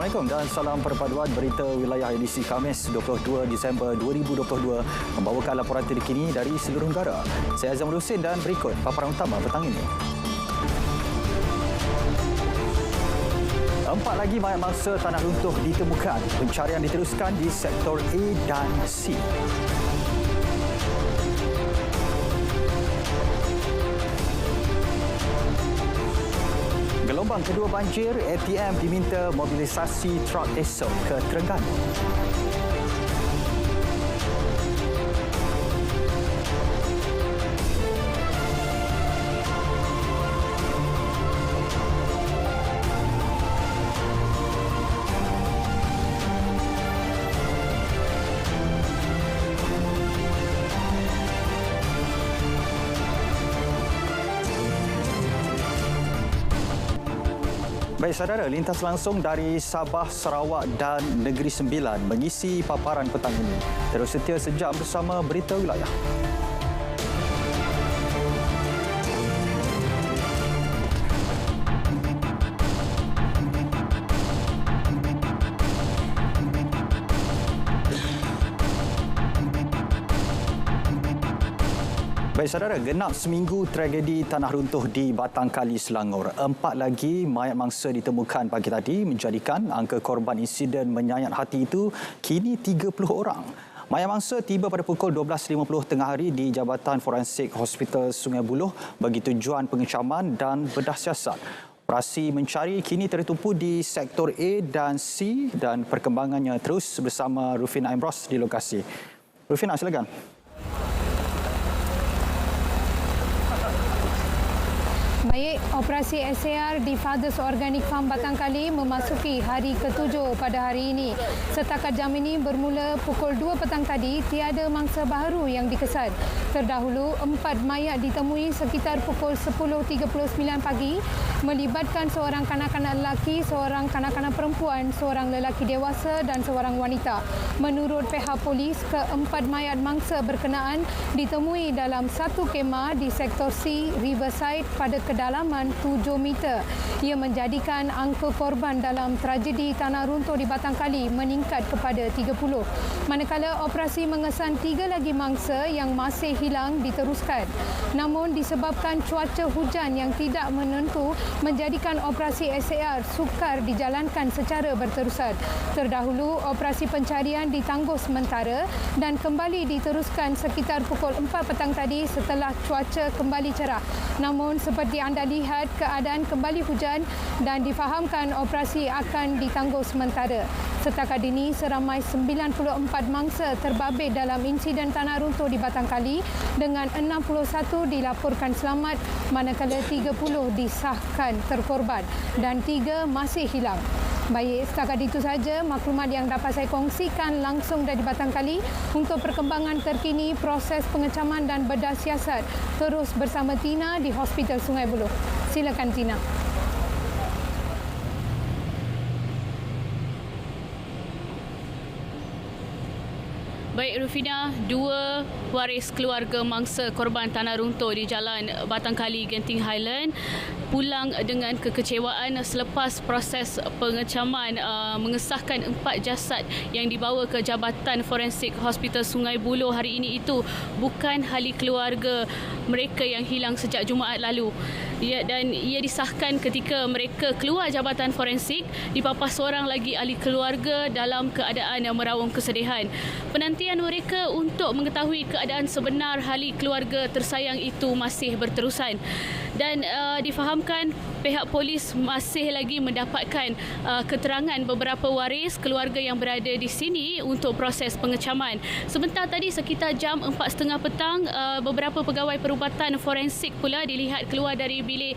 Assalamualaikum dan salam perpaduan berita wilayah edisi Khamis 22 Disember 2022 membawakan laporan terkini dari seluruh negara. Saya Azamul Husin dan berikut paparan utama petang ini. 4 lagi mayat mangsa tanah runtuh ditemukan. Pencarian diteruskan di sektor A dan C. Gelombang kedua banjir, ATM diminta mobilisasi truk esok ke Terengganu. Baik saudara, lintas langsung dari Sabah, Sarawak dan Negeri Sembilan mengisi paparan petang ini. Terus setia sejam bersama Berita Wilayah. Baik saudara, genap seminggu tragedi tanah runtuh di Batangkali, Selangor. 4 lagi mayat mangsa ditemukan pagi tadi menjadikan angka korban insiden menyayat hati itu kini 30 orang. Mayat mangsa tiba pada pukul 12.50 tengah hari di Jabatan Forensik Hospital Sungai Buloh bagi tujuan pengecaman dan bedah siasat. Operasi mencari kini tertumpu di sektor A dan C dan perkembangannya terus bersama Rufina Imros di lokasi. Rufina, silakan. Baik, operasi SAR di Fathers Organic Farm Batangkali memasuki hari ke-7 pada hari ini. Setakat jam ini bermula pukul 2 petang tadi, tiada mangsa baharu yang dikesan. Terdahulu, 4 mayat ditemui sekitar pukul 10.39 pagi melibatkan seorang kanak-kanak lelaki, seorang kanak-kanak perempuan, seorang lelaki dewasa dan seorang wanita. Menurut pihak polis, keempat mayat mangsa berkenaan ditemui dalam satu kemah di sektor C, Riverside pada kedalaman 7 meter. Ia menjadikan angka korban dalam tragedi tanah runtuh di Batangkali meningkat kepada 30. Manakala operasi mengesan 3 lagi mangsa yang masih hilang diteruskan. Namun disebabkan cuaca hujan yang tidak menentu menjadikan operasi SAR sukar dijalankan secara berterusan. Terdahulu operasi pencarian ditangguh sementara dan kembali diteruskan sekitar pukul 4 petang tadi setelah cuaca kembali cerah. Namun seperti anda lihat, keadaan kembali hujan dan difahamkan operasi akan ditangguh sementara. Setakat ini, seramai 94 mangsa terbabit dalam insiden tanah runtuh di Batangkali dengan 61 dilaporkan selamat manakala 30 disahkan terkorban dan 3 masih hilang. Baik, setakat itu saja maklumat yang dapat saya kongsikan langsung dari Batangkali. Untuk perkembangan terkini proses pengecaman dan bedah siasat terus bersama Tina di Hospital Sungai Buloh. Silakan Tina. Baik Rufina, 2 waris keluarga mangsa korban tanah runtuh di Jalan Batangkali, Genting Highland pulang dengan kekecewaan selepas proses pengecaman mengesahkan 4 jasad yang dibawa ke Jabatan Forensik Hospital Sungai Buloh hari ini itu bukan ahli keluarga mereka yang hilang sejak Jumaat lalu. Dan ia disahkan ketika mereka keluar Jabatan Forensik dipapas seorang lagi ahli keluarga dalam keadaan yang merawung kesedihan. Penantian mereka untuk mengetahui keadaan sebenar ahli keluarga tersayang itu masih berterusan. Dan difahamkan pihak polis masih lagi mendapatkan keterangan beberapa waris keluarga yang berada di sini untuk proses pengecaman. Sebentar tadi sekitar jam 4.30 petang, beberapa pegawai perubatan forensik pula dilihat keluar dari bilik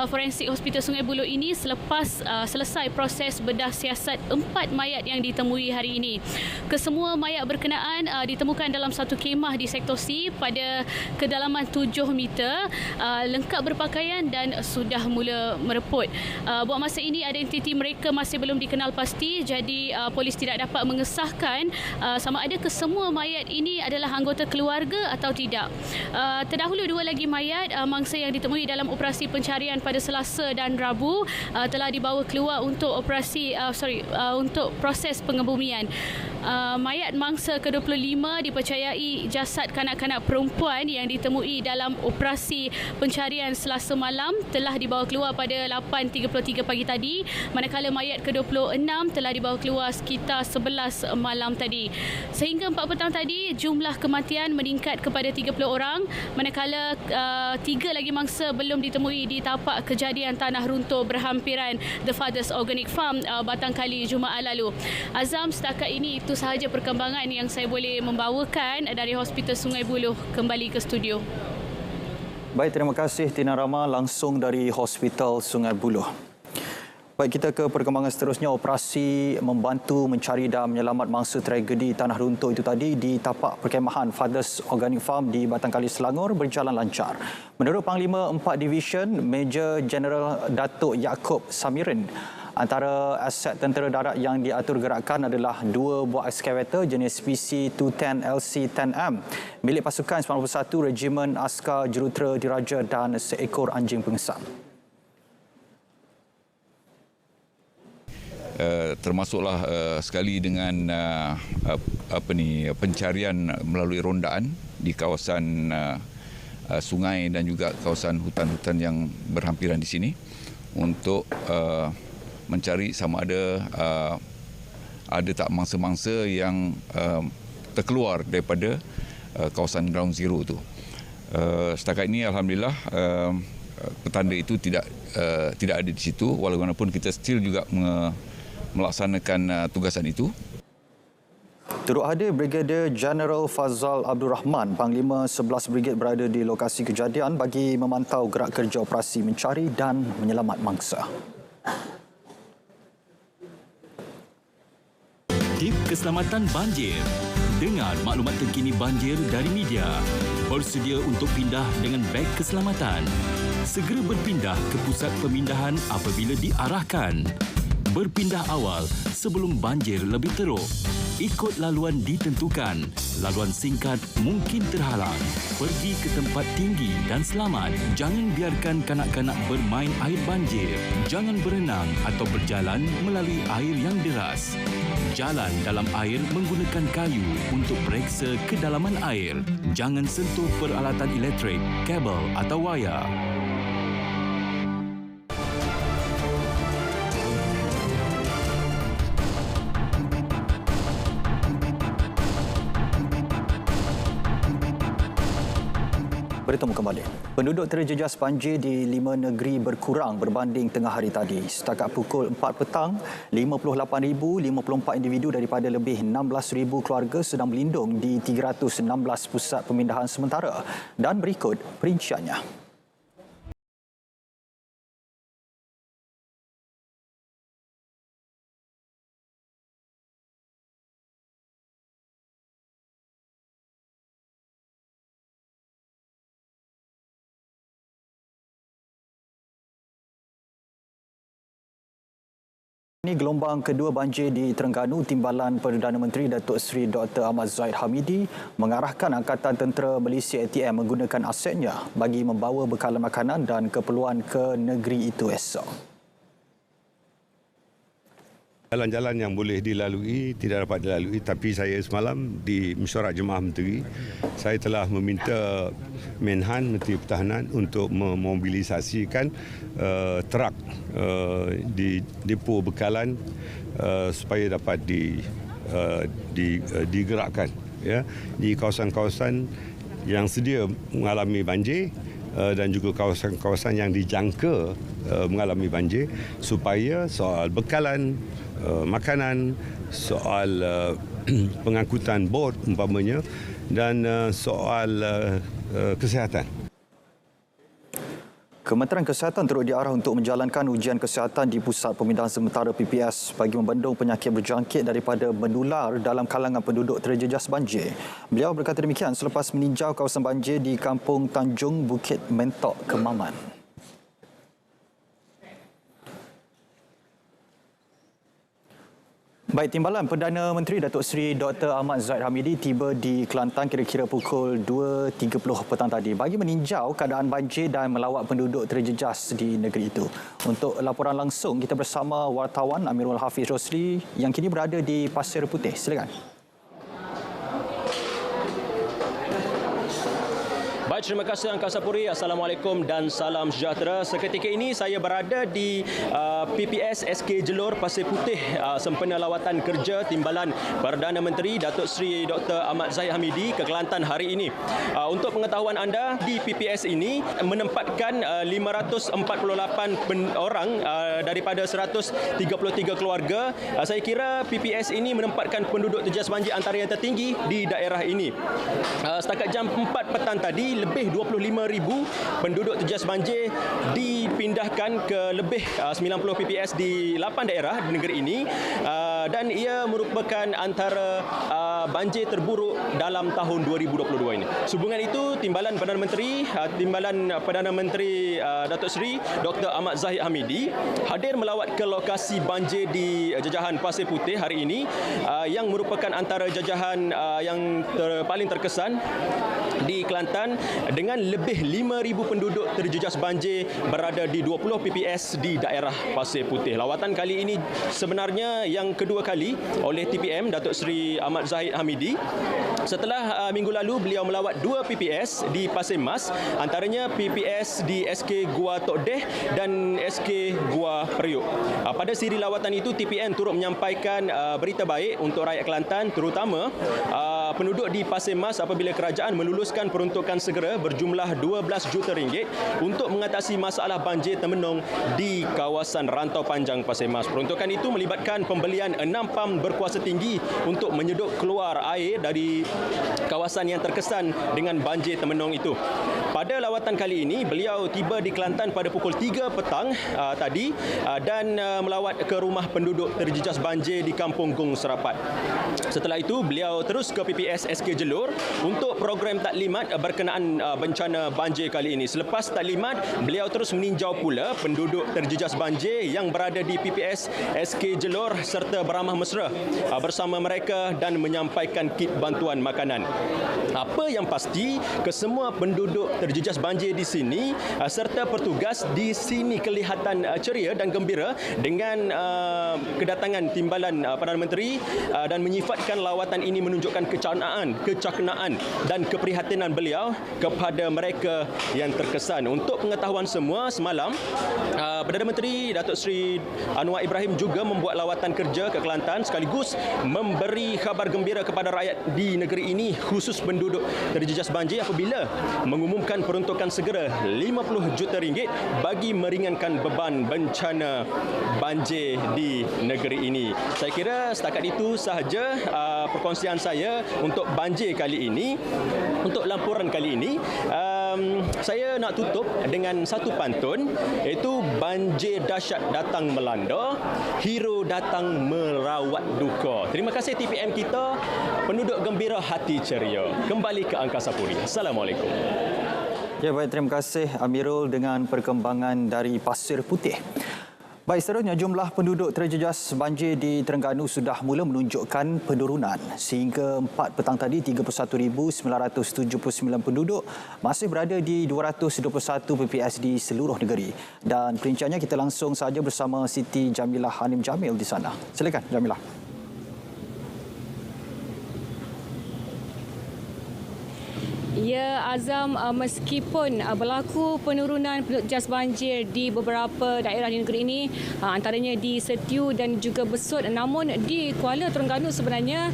forensik Hospital Sungai Buloh ini selepas selesai proses bedah siasat 4 mayat yang ditemui hari ini. Kesemua mayat berkenaan ditemukan dalam satu kemah di sektor C pada kedalaman 7 meter, lengkap berpakaian dan sudah mula mereput. Buat masa ini identiti mereka masih belum dikenal pasti, jadi polis tidak dapat mengesahkan sama ada kesemua mayat ini adalah anggota keluarga atau tidak. Terdahulu 2 lagi mayat mangsa yang ditemui dalam operasi operasi pencarian pada Selasa dan Rabu telah dibawa keluar untuk untuk proses pengebumian. Mayat mangsa ke-25 dipercayai jasad kanak-kanak perempuan yang ditemui dalam operasi pencarian Selasa malam telah dibawa keluar pada 8.33 pagi tadi, manakala mayat ke-26 telah dibawa keluar sekitar 11 malam tadi. Sehingga 4 petang tadi, jumlah kematian meningkat kepada 30 orang, manakala 3 lagi mangsa belum ditemui di tapak kejadian tanah runtuh berhampiran The Fathers Organic Farm, Batangkali Jumaat lalu. Azam, setakat ini itu sahaja perkembangan yang saya boleh membawakan dari Hospital Sungai Buloh kembali ke studio. Baik, terima kasih Tina Rama langsung dari Hospital Sungai Buloh. Baik, kita ke perkembangan seterusnya. Operasi membantu mencari dan menyelamat mangsa tragedi tanah runtuh itu tadi di tapak perkemahan Fathers Organic Farm di Batangkali, Selangor berjalan lancar. Menurut Panglima 4 Division, Major General Datuk Yaakob Samirin, antara aset tentera darat yang diatur gerakan adalah 2 buah ekskavator jenis PC-210 LC-10M milik pasukan 91 Regimen Askar Jurutera Diraja dan seekor anjing pengesan. Termasuklah sekali dengan pencarian melalui rondaan di kawasan sungai dan juga kawasan hutan-hutan yang berhampiran di sini untuk mencari sama ada tak mangsa-mangsa yang terkeluar daripada kawasan ground zero itu. Setakat ini alhamdulillah petanda itu tidak ada di situ, walaupun kita still juga melaksanakan tugasan itu. Turut hadir Brigadier Jeneral Fazal Abdul Rahman, Panglima 11 Brigade berada di lokasi kejadian bagi memantau gerak kerja operasi mencari dan menyelamat mangsa. Tip keselamatan banjir. Dengar maklumat terkini banjir dari media. Bersedia untuk pindah dengan beg keselamatan. Segera berpindah ke pusat pemindahan apabila diarahkan. Berpindah awal sebelum banjir lebih teruk. Ikut laluan ditentukan. Laluan singkat mungkin terhalang. Pergi ke tempat tinggi dan selamat. Jangan biarkan kanak-kanak bermain air banjir. Jangan berenang atau berjalan melalui air yang deras. Jalan dalam air menggunakan kayu untuk periksa kedalaman air. Jangan sentuh peralatan elektrik, kabel atau wayar. Bertemu kembali. Penduduk terjejas banjir di 5 negeri berkurang berbanding tengah hari tadi. Setakat pukul 4 petang, 58,054 individu daripada lebih 16,000 keluarga sedang berlindung di 316 pusat pemindahan sementara. Dan berikut perinciannya. Ini gelombang kedua banjir di Terengganu. Timbalan Perdana Menteri Datuk Seri Dr. Ahmad Zahid Hamidi mengarahkan Angkatan Tentera Malaysia ATM menggunakan asetnya bagi membawa bekalan makanan dan keperluan ke negeri itu esok. Jalan-jalan yang boleh dilalui tidak dapat dilalui, tapi saya semalam di mesyuarat Jemaah Menteri, saya telah meminta Menhan Menteri Pertahanan untuk memobilisasikan truk di depo bekalan supaya dapat digerakkan ya di kawasan-kawasan yang sedia mengalami banjir dan juga kawasan-kawasan yang dijangka mengalami banjir, supaya soal bekalan makanan, soal pengangkutan bot umpamanya, dan soal kesihatan. Kementerian Kesihatan turut diarah untuk menjalankan ujian kesihatan di Pusat Pemindahan Sementara PPS bagi membendung penyakit berjangkit daripada menular dalam kalangan penduduk terjejas banjir. Beliau berkata demikian selepas meninjau kawasan banjir di Kampung Tanjung Bukit Mentok, Kemaman. Baik, Timbalan Perdana Menteri Datuk Seri Dr. Ahmad Zahid Hamidi tiba di Kelantan kira-kira pukul 2.30 petang tadi bagi meninjau keadaan banjir dan melawat penduduk terjejas di negeri itu. Untuk laporan langsung, kita bersama wartawan Amirul Hafiz Rosli yang kini berada di Pasir Putih. Silakan. Baik, terima kasih Angkasa Puri. Assalamualaikum dan salam sejahtera. Seketika ini saya berada di PPS SK Jelor Pasir Putih sempena lawatan kerja Timbalan Perdana Menteri Datuk Seri Dr. Ahmad Zahid Hamidi ke Kelantan hari ini. Untuk pengetahuan anda, di PPS ini menempatkan 548 orang daripada 133 keluarga. Saya kira PPS ini menempatkan penduduk terjejas banjir antara yang tertinggi di daerah ini. Setakat jam 4 petang tadi, lebih 25,000 penduduk terjejas banjir dipindahkan ke lebih 90 PPS di 8 daerah di negeri ini, dan ia merupakan antara banjir terburuk dalam tahun 2022 ini. Sehubungan itu, Timbalan Perdana Menteri Datuk Seri Dr. Ahmad Zahid Hamidi hadir melawat ke lokasi banjir di jajahan Pasir Putih hari ini, yang merupakan antara jajahan yang paling terkesan di Kelantan, dengan lebih 5,000 penduduk terjejas banjir berada di 20 PPS di daerah Pasir Putih. Lawatan kali ini sebenarnya yang kedua kali oleh TPM Datuk Seri Ahmad Zahid Hamidi. Setelah minggu lalu beliau melawat 2 PPS di Pasir Mas, antaranya PPS di SK Gua Tok Deh dan SK Gua Periuk. Pada siri lawatan itu, TPM turut menyampaikan berita baik untuk rakyat Kelantan, terutama penduduk di Pasir Mas apabila kerajaan meluluskan peruntukan segera berjumlah 12 juta ringgit untuk mengatasi masalah banjir temenung di kawasan Rantau Panjang Pasir Mas. Peruntukan itu melibatkan pembelian 6 pam berkuasa tinggi untuk menyedut keluar air dari kawasan yang terkesan dengan banjir temenung itu. Pada lawatan kali ini, beliau tiba di Kelantan pada pukul 3 petang tadi dan melawat ke rumah penduduk terjejas banjir di Kampung Gung Serapat. Setelah itu, beliau terus ke PPS SK Jelor untuk program taklimat berkenaan bencana banjir kali ini. Selepas taklimat, beliau terus meninjau pula penduduk terjejas banjir yang berada di PPS SK Jelor serta beramah mesra bersama mereka dan menyampaikan kit bantuan makanan. Apa yang pasti, kesemua penduduk terjejas banjir di sini serta petugas di sini kelihatan ceria dan gembira dengan kedatangan Timbalan Perdana Menteri dan menyifatkan lawatan ini menunjukkan kecakenaan dan keprihatinan beliau kepada mereka yang terkesan. Untuk pengetahuan semua, semalam Perdana Menteri Datuk Seri Anwar Ibrahim juga membuat lawatan kerja ke Kelantan sekaligus memberi khabar gembira kepada rakyat di negeri ini, khusus penduduk terjejas banjir, apabila mengumumkan peruntukan segera 50 juta ringgit bagi meringankan beban bencana banjir di negeri ini. Saya kira setakat itu sahaja perkongsian saya untuk banjir kali ini. Untuk lampuran kali ini, saya nak tutup dengan satu pantun, iaitu banjir dahsyat datang melanda, hero datang merawat duka. Terima kasih TPM kita, penduduk gembira hati ceria. Kembali ke Angkasa Puri. Assalamualaikum. Ya, baik, terima kasih Amirul dengan perkembangan dari Pasir Putih. Baik, seterusnya jumlah penduduk terjejas banjir di Terengganu sudah mula menunjukkan penurunan. Sehingga 4 petang tadi, 31,979 penduduk masih berada di 221 PPS di seluruh negeri. Dan perinciannya kita langsung saja bersama Siti Jamilah Hanim Jamil di sana. Silakan Jamilah. Ya, Azam, meskipun berlaku penurunan penduduk terjejas banjir di beberapa daerah di negeri ini, antaranya di Setiu dan juga Besut, namun di Kuala Terengganu sebenarnya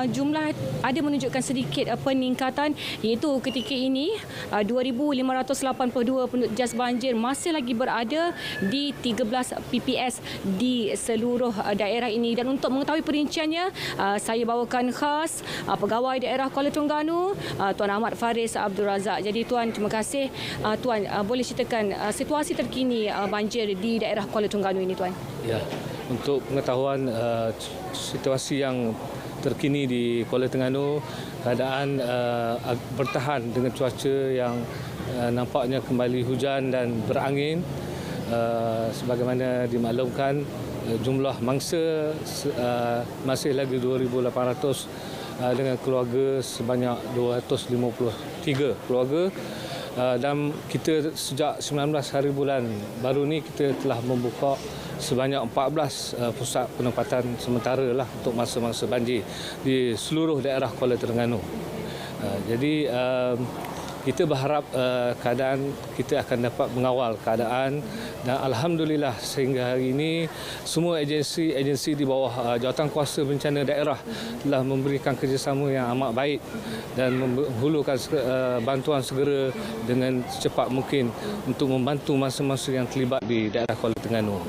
jumlah ada menunjukkan sedikit peningkatan, iaitu ketika ini 2,582 penduduk terjejas banjir masih lagi berada di 13 PPS di seluruh daerah ini. Dan untuk mengetahui perinciannya, saya bawakan khas Pegawai Daerah Kuala Terengganu, Tuan Ahmad Faris Abdul Razak. Jadi Tuan, terima kasih. Tuan, boleh ceritakan situasi terkini banjir di daerah Kuala Terengganu ini, Tuan? Ya, untuk pengetahuan situasi yang terkini di Kuala Terengganu, keadaan bertahan dengan cuaca yang nampaknya kembali hujan dan berangin. Sebagaimana dimaklumkan, jumlah mangsa masih lagi 2,800 dengan keluarga sebanyak 253 keluarga. Dan kita sejak 19 hari bulan baru ni kita telah membuka sebanyak 14 pusat penempatan sementara lah untuk masa-masa banjir di seluruh daerah Kuala Terengganu. Jadi kita berharap keadaan kita akan dapat mengawal keadaan, dan alhamdulillah sehingga hari ini semua agensi di bawah Jawatankuasa Bencana Daerah telah memberikan kerjasama yang amat baik dan menghulurkan bantuan segera dengan secepat mungkin untuk membantu masa-masa yang terlibat di daerah Kuala Terengganu.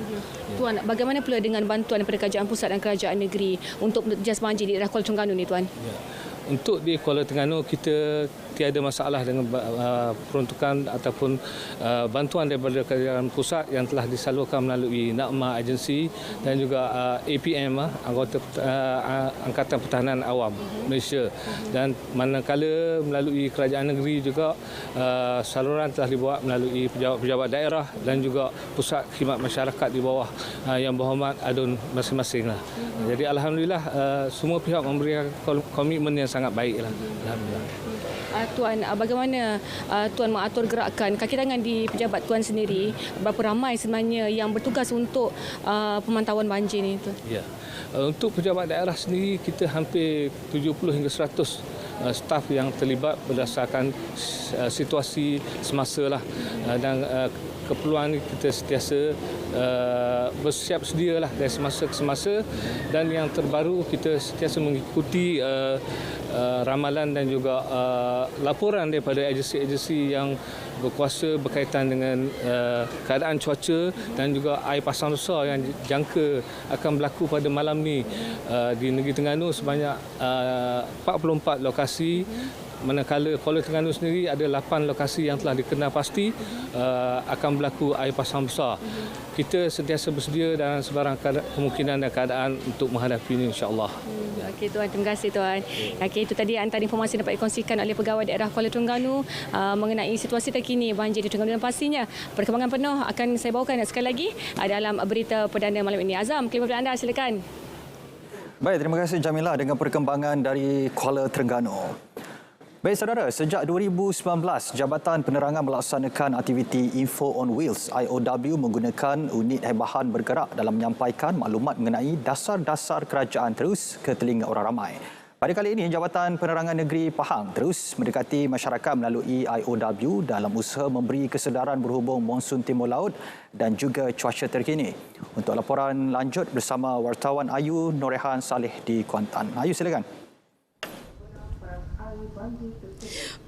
Tuan, bagaimana pula dengan bantuan daripada Kerajaan Pusat dan Kerajaan Negeri untuk jas banjir di daerah Kuala Terengganu ni, Tuan? Ya. Untuk di Kuala Terengganu kita tiada masalah dengan peruntukan ataupun bantuan daripada kerajaan pusat yang telah disalurkan melalui NAKMA agensi dan juga APM, anggota Angkatan Pertahanan Awam Malaysia, dan manakala melalui kerajaan negeri juga saluran telah dibuat melalui pejabat-pejabat daerah dan juga pusat khidmat masyarakat di bawah Yang Berhormat Adun masing-masing lah. Jadi alhamdulillah semua pihak memberikan komitmen yang sangat baiklah. Alhamdulillah. Tuan, bagaimana Tuan mengatur gerakan kaki tangan di pejabat Tuan sendiri? Berapa ramai sebenarnya yang bertugas untuk pemantauan banjir ni, Tuan? Ya. Untuk pejabat daerah sendiri kita hampir 70 hingga 100 staf yang terlibat berdasarkan situasi semasa lah, dan keperluan kita sentiasa bersiap sedia lah dari semasa ke semasa, dan yang terbaru kita sentiasa mengikuti ramalan dan juga laporan daripada agensi-agensi yang berkuasa berkaitan dengan keadaan cuaca dan juga air pasang besar yang jangka akan berlaku pada malam ni di Negeri Terengganu sebanyak 44 lokasi. Manakala Kuala Terengganu sendiri ada 8 lokasi yang telah dikenal pasti akan berlaku air pasang besar. Kita sentiasa bersedia dalam sebarang kemungkinan dan keadaan untuk menghadapi ini, insya-Allah. Okey Tuan, terima kasih Tuan. Okey, itu tadi antara informasi yang dapat dikongsikan oleh pegawai daerah Kuala Terengganu mengenai situasi terkini banjir di Terengganu, dan pastinya perkembangan penuh akan saya bawakan sekali lagi dalam berita perdana malam ini. Azam, kelima anda silakan. Baik, terima kasih Jamilah dengan perkembangan dari Kuala Terengganu. Baik saudara, sejak 2019, Jabatan Penerangan melaksanakan aktiviti Info on Wheels IOW menggunakan unit hebahan bergerak dalam menyampaikan maklumat mengenai dasar-dasar kerajaan terus ke telinga orang ramai. Pada kali ini, Jabatan Penerangan Negeri Pahang terus mendekati masyarakat melalui IOW dalam usaha memberi kesedaran berhubung monsun timur laut dan juga cuaca terkini. Untuk laporan lanjut bersama wartawan Ayu Norehan Saleh di Kuantan. Ayu, silakan.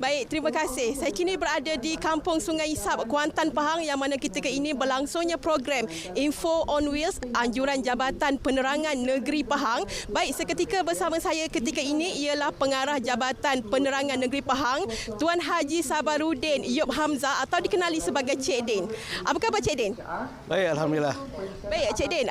Baik, terima kasih. Saya kini berada di Kampung Sungai Isap, Kuantan, Pahang, yang mana ketika ini berlangsungnya program Info on Wheels anjuran Jabatan Penerangan Negeri Pahang. Baik, seketika bersama saya ketika ini ialah Pengarah Jabatan Penerangan Negeri Pahang, Tuan Haji Sabarudin Yop Hamzah atau dikenali sebagai Cik Din. Apa khabar Cik Din? Baik, alhamdulillah. Baik, Cik Din,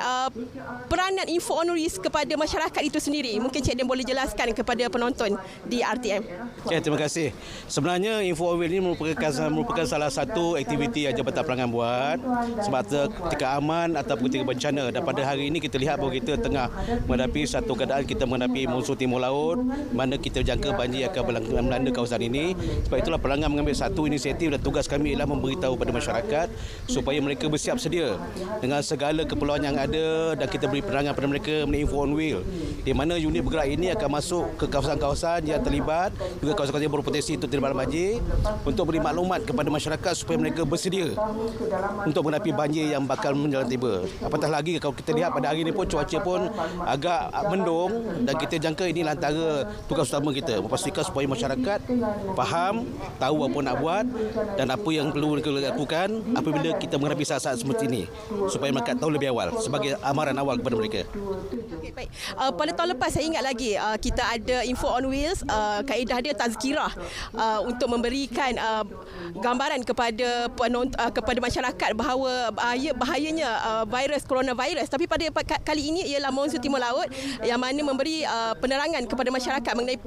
peranan Info on Wheels kepada masyarakat itu sendiri, mungkin Cik Din boleh jelaskan kepada penonton di RTM. Okay, terima kasih. Sebenarnya Info on Wheels ini merupakan salah satu aktiviti yang Jabatan Penerangan buat semasa ketika aman ataupun ketika bencana. Dan pada hari ini kita lihat bahawa kita tengah menghadapi satu keadaan kita menghadapi monsun timur laut, mana kita jangka banjir akan melanda kawasan ini. Sebab itulah Penerangan mengambil satu inisiatif dan tugas kami ialah memberitahu kepada masyarakat supaya mereka bersiap sedia dengan segala keperluan yang ada, dan kita beri penerangan kepada mereka mengenai Info on Wheels, di mana unit bergerak ini akan masuk ke kawasan-kawasan yang terlibat, juga kawasan-kawasan yang berpotensi untuk terlibat banjir, untuk beri maklumat kepada masyarakat supaya mereka bersedia untuk menghadapi banjir yang bakal menjalan tiba. Apatah lagi kalau kita lihat pada hari ini pun cuaca pun agak mendung, dan kita jangka ini antara tugas utama kita, memastikan supaya masyarakat faham, tahu apa nak buat dan apa yang perlu mereka lakukan apabila kita menghadapi saat-saat seperti ini, supaya mereka tahu lebih awal sebagai amaran awal kepada mereka. Okay, baik. Pada tahun lepas saya ingat lagi kita ada Info on Wheels, kaedah dia tazkirah. untuk memberikan gambaran kepada kepada masyarakat bahawa bahayanya virus coronavirus. Tapi pada kali ini ialah monsun timur laut yang mana memberi penerangan kepada masyarakat mengenai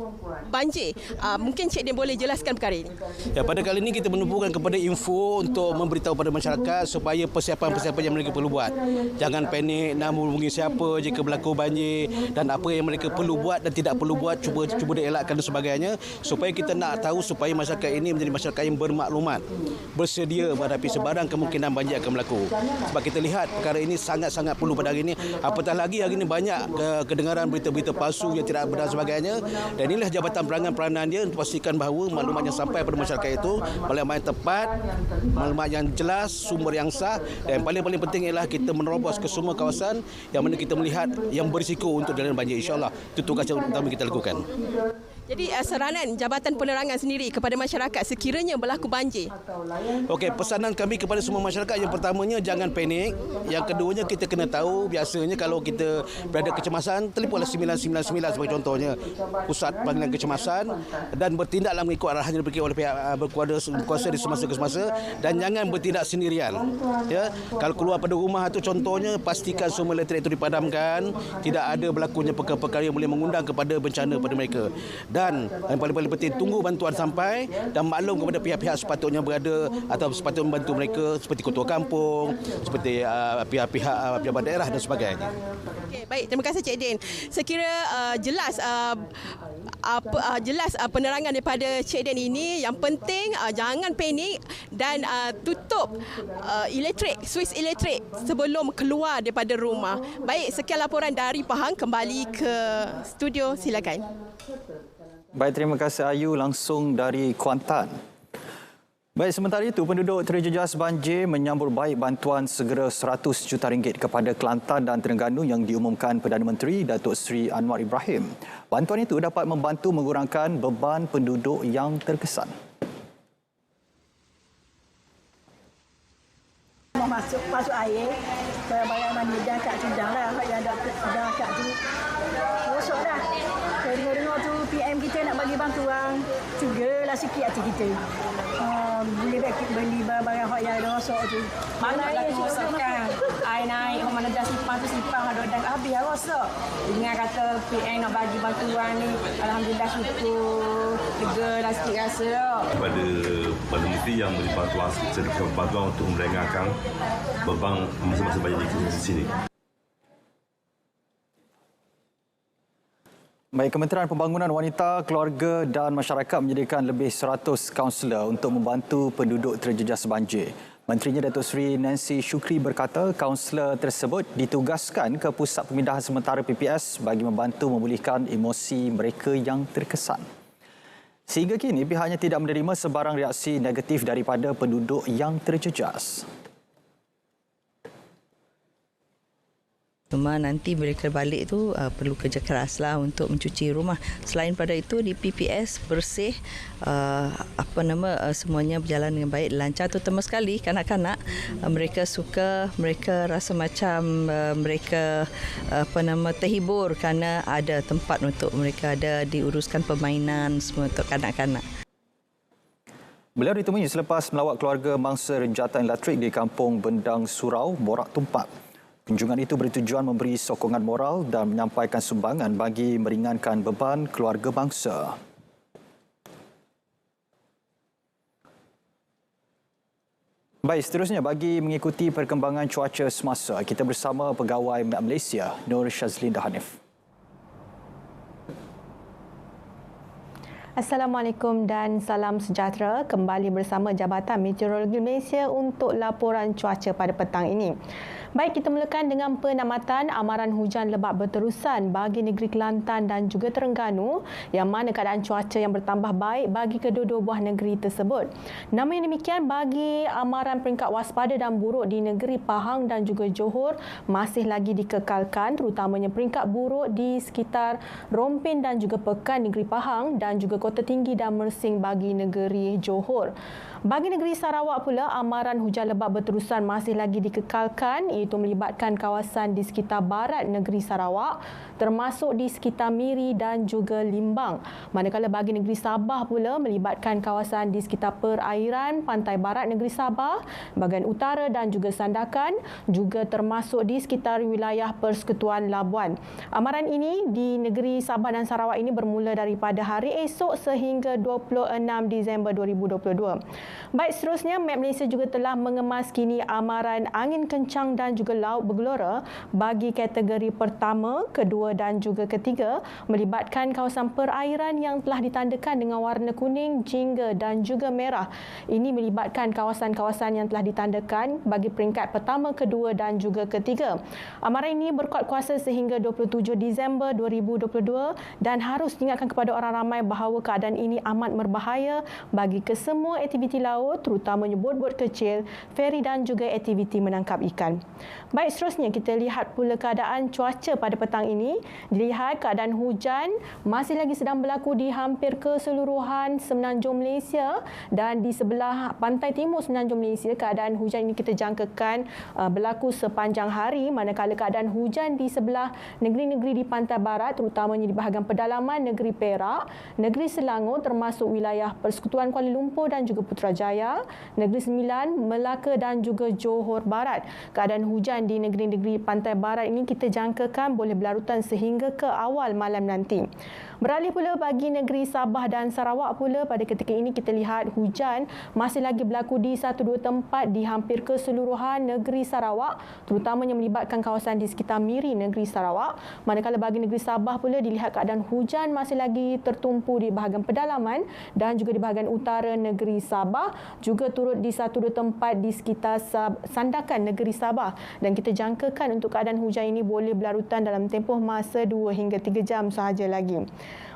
banjir. Mungkin Cik Din boleh jelaskan perkara ini. Ya, pada kali ini kita menubuhkan kepada info untuk memberitahu pada masyarakat supaya persiapan-persiapan yang mereka perlu buat. Jangan panik nak menghubungi siapa jika berlaku banjir dan apa yang mereka perlu buat dan tidak perlu buat, cuba dielakkan dan sebagainya, supaya kita nak tahu supaya masyarakat ini menjadi masyarakat yang bermaklumat, bersedia menghadapi sebarang kemungkinan banjir akan berlaku. Sebab kita lihat perkara ini sangat-sangat perlu pada hari ini. Apatah lagi hari ini banyak kedengaran berita-berita palsu yang tidak benar sebagainya, dan inilah jabatan peranan dia untuk pastikan bahawa maklumat yang sampai pada masyarakat itu maklumat yang tepat, maklumat yang jelas, sumber yang sah, dan paling penting ialah kita menerobos ke semua kawasan yang mana kita melihat yang berisiko untuk jalan banjir. InsyaAllah itu tugas yang utama kita lakukan. Jadi saranan Jabatan Penerangan sendiri kepada masyarakat sekiranya berlaku banjir. Okey, pesanan kami kepada semua masyarakat, yang pertamanya jangan panik. Yang keduanya kita kena tahu, biasanya kalau kita berada kecemasan, telefonlah 999 sebagai contohnya, pusat panggilan kecemasan, dan bertindaklah mengikut arahan yang diberikan oleh pihak berkuasa di semasa ke semasa, dan jangan bertindak sendirian. Ya, kalau keluar pada rumah itu contohnya pastikan semua elektrik itu dipadamkan, tidak ada berlakunya perkara-perkara yang boleh mengundang kepada bencana pada mereka. Dan yang paling penting, tunggu bantuan sampai dan maklum kepada pihak-pihak sepatutnya berada atau sepatutnya membantu mereka, seperti ketua kampung, seperti pihak-pihak pejabat daerah dan sebagainya. Okey, baik, terima kasih Cik Din. Saya kira jelas penerangan daripada Cik Din ini. Yang penting jangan panik dan tutup switch elektrik sebelum keluar daripada rumah. Baik, sekian laporan dari Pahang. Kembali ke studio, silakan. Baik, terima kasih Ayu langsung dari Kuantan. Baik, sementara itu penduduk terjejas banjir menyambut baik bantuan segera RM100 juta kepada Kelantan dan Terengganu yang diumumkan Perdana Menteri Datuk Seri Anwar Ibrahim. Bantuan itu dapat membantu mengurangkan beban penduduk yang terkesan. Masuk air, barang mandi dah kat tudang lah, yang dah kat tu rosok dah. Dengar-dengar tu PM kita nak bagi bantuan, segeralah sikit hati kita. Boleh beli barang yang ada rosok tu. Mana air rosokan, air naik, mana dah simpan tu simpan, ada dah habis rosok. Dengar kata PM nak bagi bantuan ni, alhamdulillah syukur, legalah sikit rasa. Kepada Perdana Menteri yang beri bantuan untuk meringankan beban masa-masa banjir di sini. Baik, Kementerian Pembangunan Wanita, Keluarga dan Masyarakat menyediakan lebih 100 kaunselor untuk membantu penduduk terjejas banjir. Menterinya Datuk Seri Nancy Shukri berkata kaunselor tersebut ditugaskan ke Pusat Pemindahan Sementara PPS bagi membantu memulihkan emosi mereka yang terkesan. Sehingga kini pihaknya tidak menerima sebarang reaksi negatif daripada penduduk yang terjejas. Cuma nanti mereka balik tu perlu kerja keraslah untuk mencuci rumah. Selain pada itu di PPS bersih, semuanya berjalan dengan baik, lancar, terutama sekali kanak-kanak. Mereka suka, mereka rasa macam mereka terhibur kerana ada tempat untuk mereka, ada diuruskan permainan semua untuk kanak-kanak. Beliau ditemui selepas melawat keluarga mangsa renjatan elektrik di Kampung Bendang Surau, Borak Tumpak. Kunjungan itu bertujuan memberi sokongan moral dan menyampaikan sumbangan bagi meringankan beban keluarga bangsa. Baik, seterusnya bagi mengikuti perkembangan cuaca semasa, kita bersama Pegawai Met Malaysia, Nur Shazlinda Hanif. Assalamualaikum dan salam sejahtera. Kembali bersama Jabatan Meteorologi Malaysia untuk laporan cuaca pada petang ini. Baik, kita mulakan dengan penamatan amaran hujan lebat berterusan bagi negeri Kelantan dan juga Terengganu, yang mana keadaan cuaca yang bertambah baik bagi kedua-dua buah negeri tersebut. Namun demikian, bagi amaran peringkat waspada dan buruk di negeri Pahang dan juga Johor masih lagi dikekalkan, terutamanya peringkat buruk di sekitar Rompin dan juga Pekan negeri Pahang dan juga Kota Tinggi dan Mersing bagi negeri Johor. Bagi negeri Sarawak pula, amaran hujan lebat berterusan masih lagi dikekalkan, iaitu melibatkan kawasan di sekitar barat negeri Sarawak, termasuk di sekitar Miri dan juga Limbang. Manakala bagi negeri Sabah pula melibatkan kawasan di sekitar perairan pantai barat negeri Sabah, bahagian utara dan juga Sandakan, juga termasuk di sekitar wilayah Persekutuan Labuan. Amaran ini di negeri Sabah dan Sarawak ini bermula daripada hari esok sehingga 26 Disember 2022. Baik, seterusnya Map Malaysia juga telah mengemas kini amaran angin kencang dan juga laut bergelora bagi kategori pertama, kedua dan juga ketiga, melibatkan kawasan perairan yang telah ditandakan dengan warna kuning, jingga dan juga merah. Ini melibatkan kawasan-kawasan yang telah ditandakan bagi peringkat pertama, kedua dan juga ketiga. Amaran ini berkuat kuasa sehingga 27 Disember 2022 dan harus diingatkan kepada orang ramai bahawa keadaan ini amat berbahaya bagi kesemua aktiviti laut, terutamanya bot-bot kecil, feri dan juga aktiviti menangkap ikan. Baik, seterusnya kita lihat pula keadaan cuaca pada petang ini. Dilihat keadaan hujan masih lagi sedang berlaku di hampir keseluruhan Semenanjung Malaysia dan di sebelah pantai timur Semenanjung Malaysia, keadaan hujan ini kita jangkakan berlaku sepanjang hari, manakala keadaan hujan di sebelah negeri-negeri di pantai barat, terutamanya di bahagian pedalaman negeri Perak, negeri Selangor termasuk wilayah Persekutuan Kuala Lumpur dan juga Putrajaya, Negeri Sembilan, Melaka dan juga Johor Barat. Keadaan hujan di negeri-negeri pantai barat ini kita jangkakan boleh berlarutan sehingga ke awal malam nanti. Beralih pula bagi negeri Sabah dan Sarawak pula, pada ketika ini kita lihat hujan masih lagi berlaku di 1-2 tempat di hampir keseluruhan negeri Sarawak, terutamanya melibatkan kawasan di sekitar Miri negeri Sarawak. Manakala bagi negeri Sabah pula dilihat keadaan hujan masih lagi tertumpu di bahagian pedalaman dan juga di bahagian utara negeri Sabah, juga turut di 1-2 tempat di sekitar Sandakan negeri Sabah, dan kita jangkakan untuk keadaan hujan ini boleh berlarutan dalam tempoh masa 2 hingga 3 jam sahaja lagi.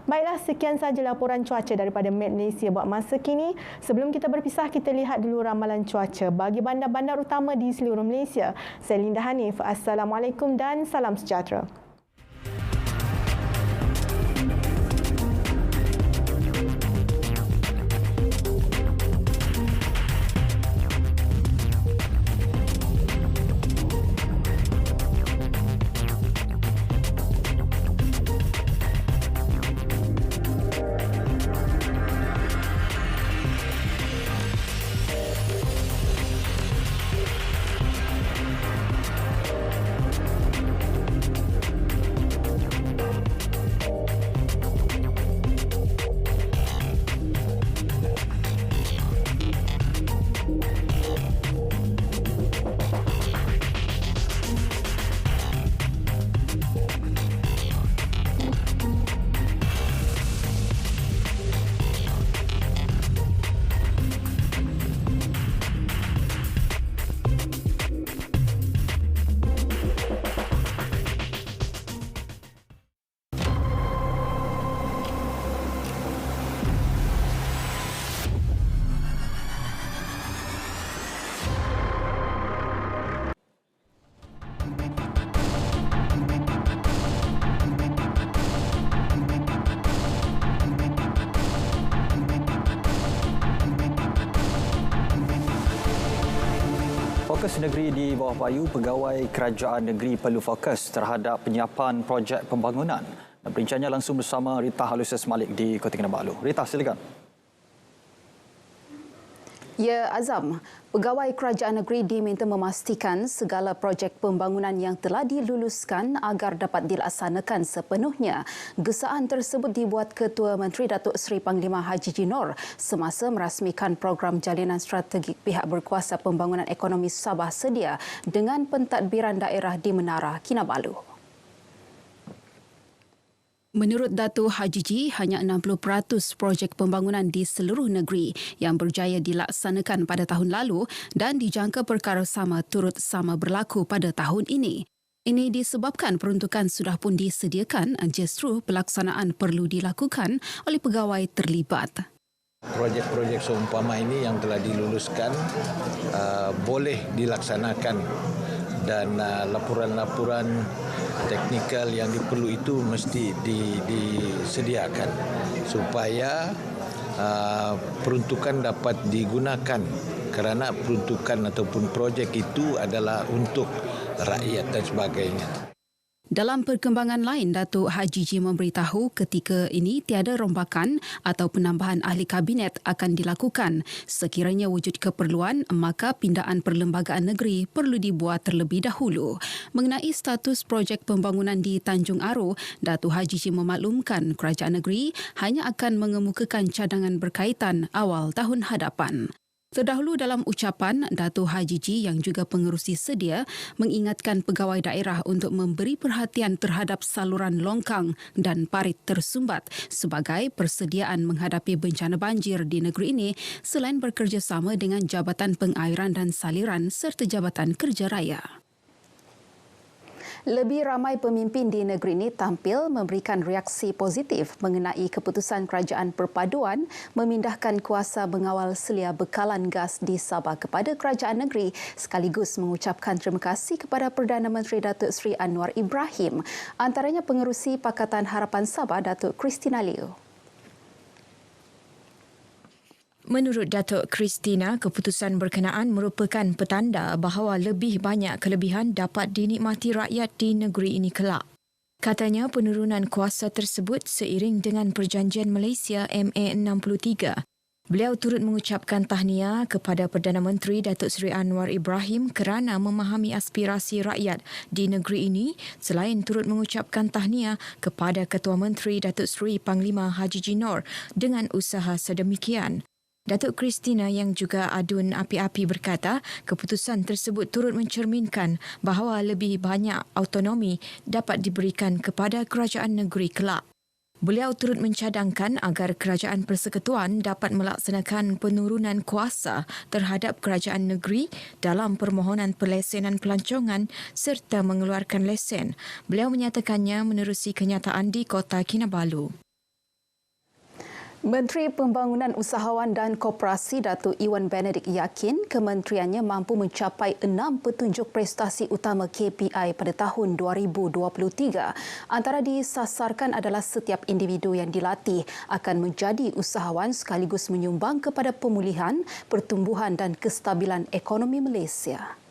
Baiklah, sekian sahaja laporan cuaca daripada Met Malaysia buat masa kini. Sebelum kita berpisah, kita lihat dulu ramalan cuaca bagi bandar-bandar utama di seluruh Malaysia. Saya Linda Hanif. Assalamualaikum dan salam sejahtera. Fokus negeri di bawah payu, pegawai kerajaan negeri perlu fokus terhadap penyiapan projek pembangunan. Dan perinciannya langsung bersama Rita Halusius Malik di Kota Kinabalu. Rita, silakan. Ya, Azam, pegawai kerajaan negeri diminta memastikan segala projek pembangunan yang telah diluluskan agar dapat dilaksanakan sepenuhnya. Gesaan tersebut dibuat Ketua Menteri Datuk Seri Panglima Haji Jinor semasa merasmikan program jalinan strategik pihak berkuasa pembangunan ekonomi Sabah sedia dengan pentadbiran daerah di Menara Kinabalu. Menurut Datuk Haji Ji, hanya 60% projek pembangunan di seluruh negeri yang berjaya dilaksanakan pada tahun lalu dan dijangka perkara sama turut sama berlaku pada tahun ini. Ini disebabkan peruntukan sudah pun disediakan, justru pelaksanaan perlu dilakukan oleh pegawai terlibat. Projek-projek seumpama ini yang telah diluluskan boleh dilaksanakan dan laporan-laporan teknikal yang diperlu itu mesti disediakan supaya peruntukan dapat digunakan, kerana peruntukan ataupun projek itu adalah untuk rakyat dan sebagainya. Dalam perkembangan lain, Datuk Haji G memberitahu ketika ini tiada rombakan atau penambahan ahli kabinet akan dilakukan. Sekiranya wujud keperluan, maka pindaan perlembagaan negeri perlu dibuat terlebih dahulu. Mengenai status projek pembangunan di Tanjung Aro, Datuk Haji G memaklumkan kerajaan negeri hanya akan mengemukakan cadangan berkaitan awal tahun hadapan. Terdahulu dalam ucapan, Datuk Haji G yang juga pengerusi sedia mengingatkan pegawai daerah untuk memberi perhatian terhadap saluran longkang dan parit tersumbat sebagai persediaan menghadapi bencana banjir di negeri ini selain bekerjasama dengan Jabatan Pengairan dan Saliran serta Jabatan Kerja Raya. Lebih ramai pemimpin di negeri ini tampil memberikan reaksi positif mengenai keputusan Kerajaan Perpaduan memindahkan kuasa mengawal selia bekalan gas di Sabah kepada kerajaan negeri sekaligus mengucapkan terima kasih kepada Perdana Menteri Datuk Seri Anwar Ibrahim. Antaranya pengerusi Pakatan Harapan Sabah Datuk Christina Liu. Menurut Datuk Christina, keputusan berkenaan merupakan petanda bahawa lebih banyak kelebihan dapat dinikmati rakyat di negeri ini kelak. Katanya penurunan kuasa tersebut seiring dengan Perjanjian Malaysia MA63. Beliau turut mengucapkan tahniah kepada Perdana Menteri Datuk Seri Anwar Ibrahim kerana memahami aspirasi rakyat di negeri ini selain turut mengucapkan tahniah kepada Ketua Menteri Datuk Seri Panglima Haji G Nor dengan usaha sedemikian. Datuk Christina yang juga adun api-api berkata keputusan tersebut turut mencerminkan bahawa lebih banyak autonomi dapat diberikan kepada kerajaan negeri kelak. Beliau turut mencadangkan agar kerajaan persekutuan dapat melaksanakan penurunan kuasa terhadap kerajaan negeri dalam permohonan pelesenan pelancongan serta mengeluarkan lesen. Beliau menyatakannya menerusi kenyataan di Kota Kinabalu. Menteri Pembangunan Usahawan dan Koperasi Datuk Iwan Benedict yakin kementeriannya mampu mencapai 6 petunjuk prestasi utama KPI pada tahun 2023. Antara disasarkan adalah setiap individu yang dilatih akan menjadi usahawan sekaligus menyumbang kepada pemulihan, pertumbuhan dan kestabilan ekonomi Malaysia.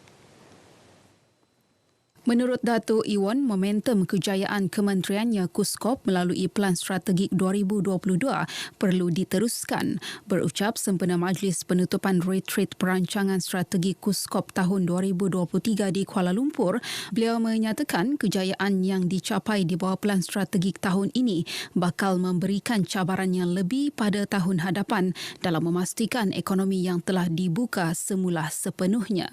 Menurut Datuk Iwan, momentum kejayaan kementeriannya KUSKOP melalui Pelan Strategik 2022 perlu diteruskan. Berucap sempena Majlis Penutupan Retreat Perancangan Strategi KUSKOP tahun 2023 di Kuala Lumpur, beliau menyatakan kejayaan yang dicapai di bawah Pelan Strategik tahun ini bakal memberikan cabaran yang lebih pada tahun hadapan dalam memastikan ekonomi yang telah dibuka semula sepenuhnya.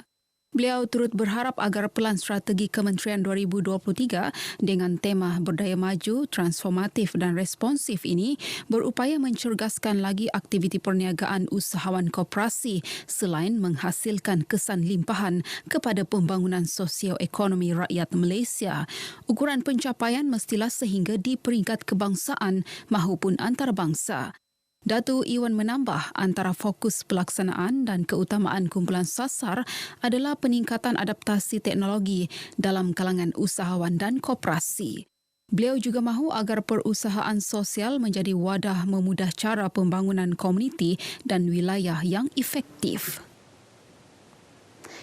Beliau turut berharap agar Pelan Strategi Kementerian 2023 dengan tema berdaya maju, transformatif dan responsif ini berupaya mencerdaskan lagi aktiviti perniagaan usahawan koperasi selain menghasilkan kesan limpahan kepada pembangunan sosioekonomi rakyat Malaysia. Ukuran pencapaian mestilah sehingga di peringkat kebangsaan maupun antarabangsa. Datuk Iwan menambah antara fokus pelaksanaan dan keutamaan kumpulan sasar adalah peningkatan adaptasi teknologi dalam kalangan usahawan dan koperasi. Beliau juga mahu agar perusahaan sosial menjadi wadah memudah cara pembangunan komuniti dan wilayah yang efektif.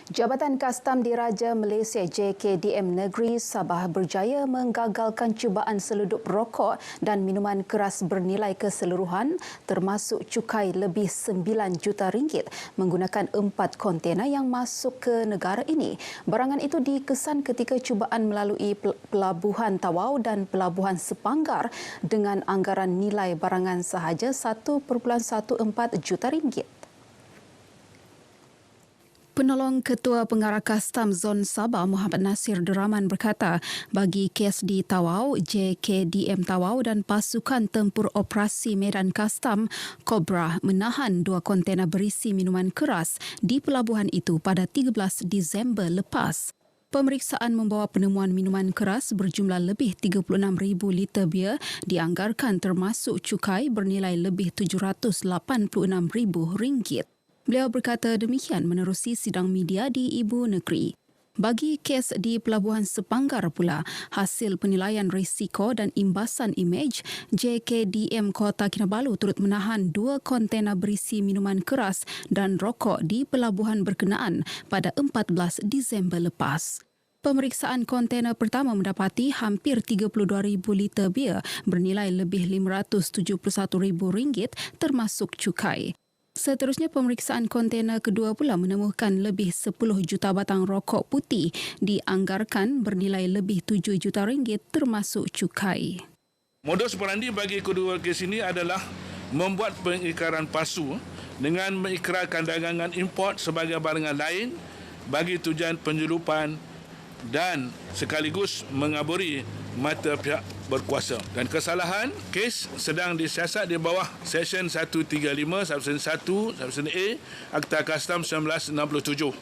Jabatan Kastam Diraja Malaysia JKDM Negeri Sabah berjaya menggagalkan cubaan seludup rokok dan minuman keras bernilai keseluruhan termasuk cukai lebih 9 juta ringgit menggunakan 4 kontena yang masuk ke negara ini. Barangan itu dikesan ketika cubaan melalui Pelabuhan Tawau dan Pelabuhan Sepanggar dengan anggaran nilai barangan sahaja 1.14 juta ringgit. Penolong Ketua Pengarah Kastam Zon Sabah Muhammad Nasir Deraman berkata bagi kes di Tawau, JKDM Tawau dan Pasukan Tempur Operasi Medan Kastam Cobra menahan 2 kontena berisi minuman keras di pelabuhan itu pada 13 Disember lepas. Pemeriksaan membawa penemuan minuman keras berjumlah lebih 36,000 liter bir dianggarkan termasuk cukai bernilai lebih RM786,000. Beliau berkata demikian menerusi sidang media di Ibu Negeri. Bagi kes di Pelabuhan Sepanggar pula, hasil penilaian risiko dan imbasan imej, JKDM Kota Kinabalu turut menahan 2 kontena berisi minuman keras dan rokok di pelabuhan berkenaan pada 14 Disember lepas. Pemeriksaan kontena pertama mendapati hampir 32,000 liter bia bernilai lebih RM571,000 termasuk cukai. Seterusnya, pemeriksaan kontena kedua pula menemukan lebih 10 juta batang rokok putih dianggarkan bernilai lebih 7 juta ringgit termasuk cukai. Modus operandi bagi kedua kes ini adalah membuat pengikaran palsu dengan mengikrarkan dagangan import sebagai barangan lain bagi tujuan penyeludupan dan sekaligus mengaburi mata pihak berkuasa. Dan kesalahan kes sedang disiasat di bawah Seksyen 135 Subseksyen 1 Subseksyen A Akta Kastam 1967.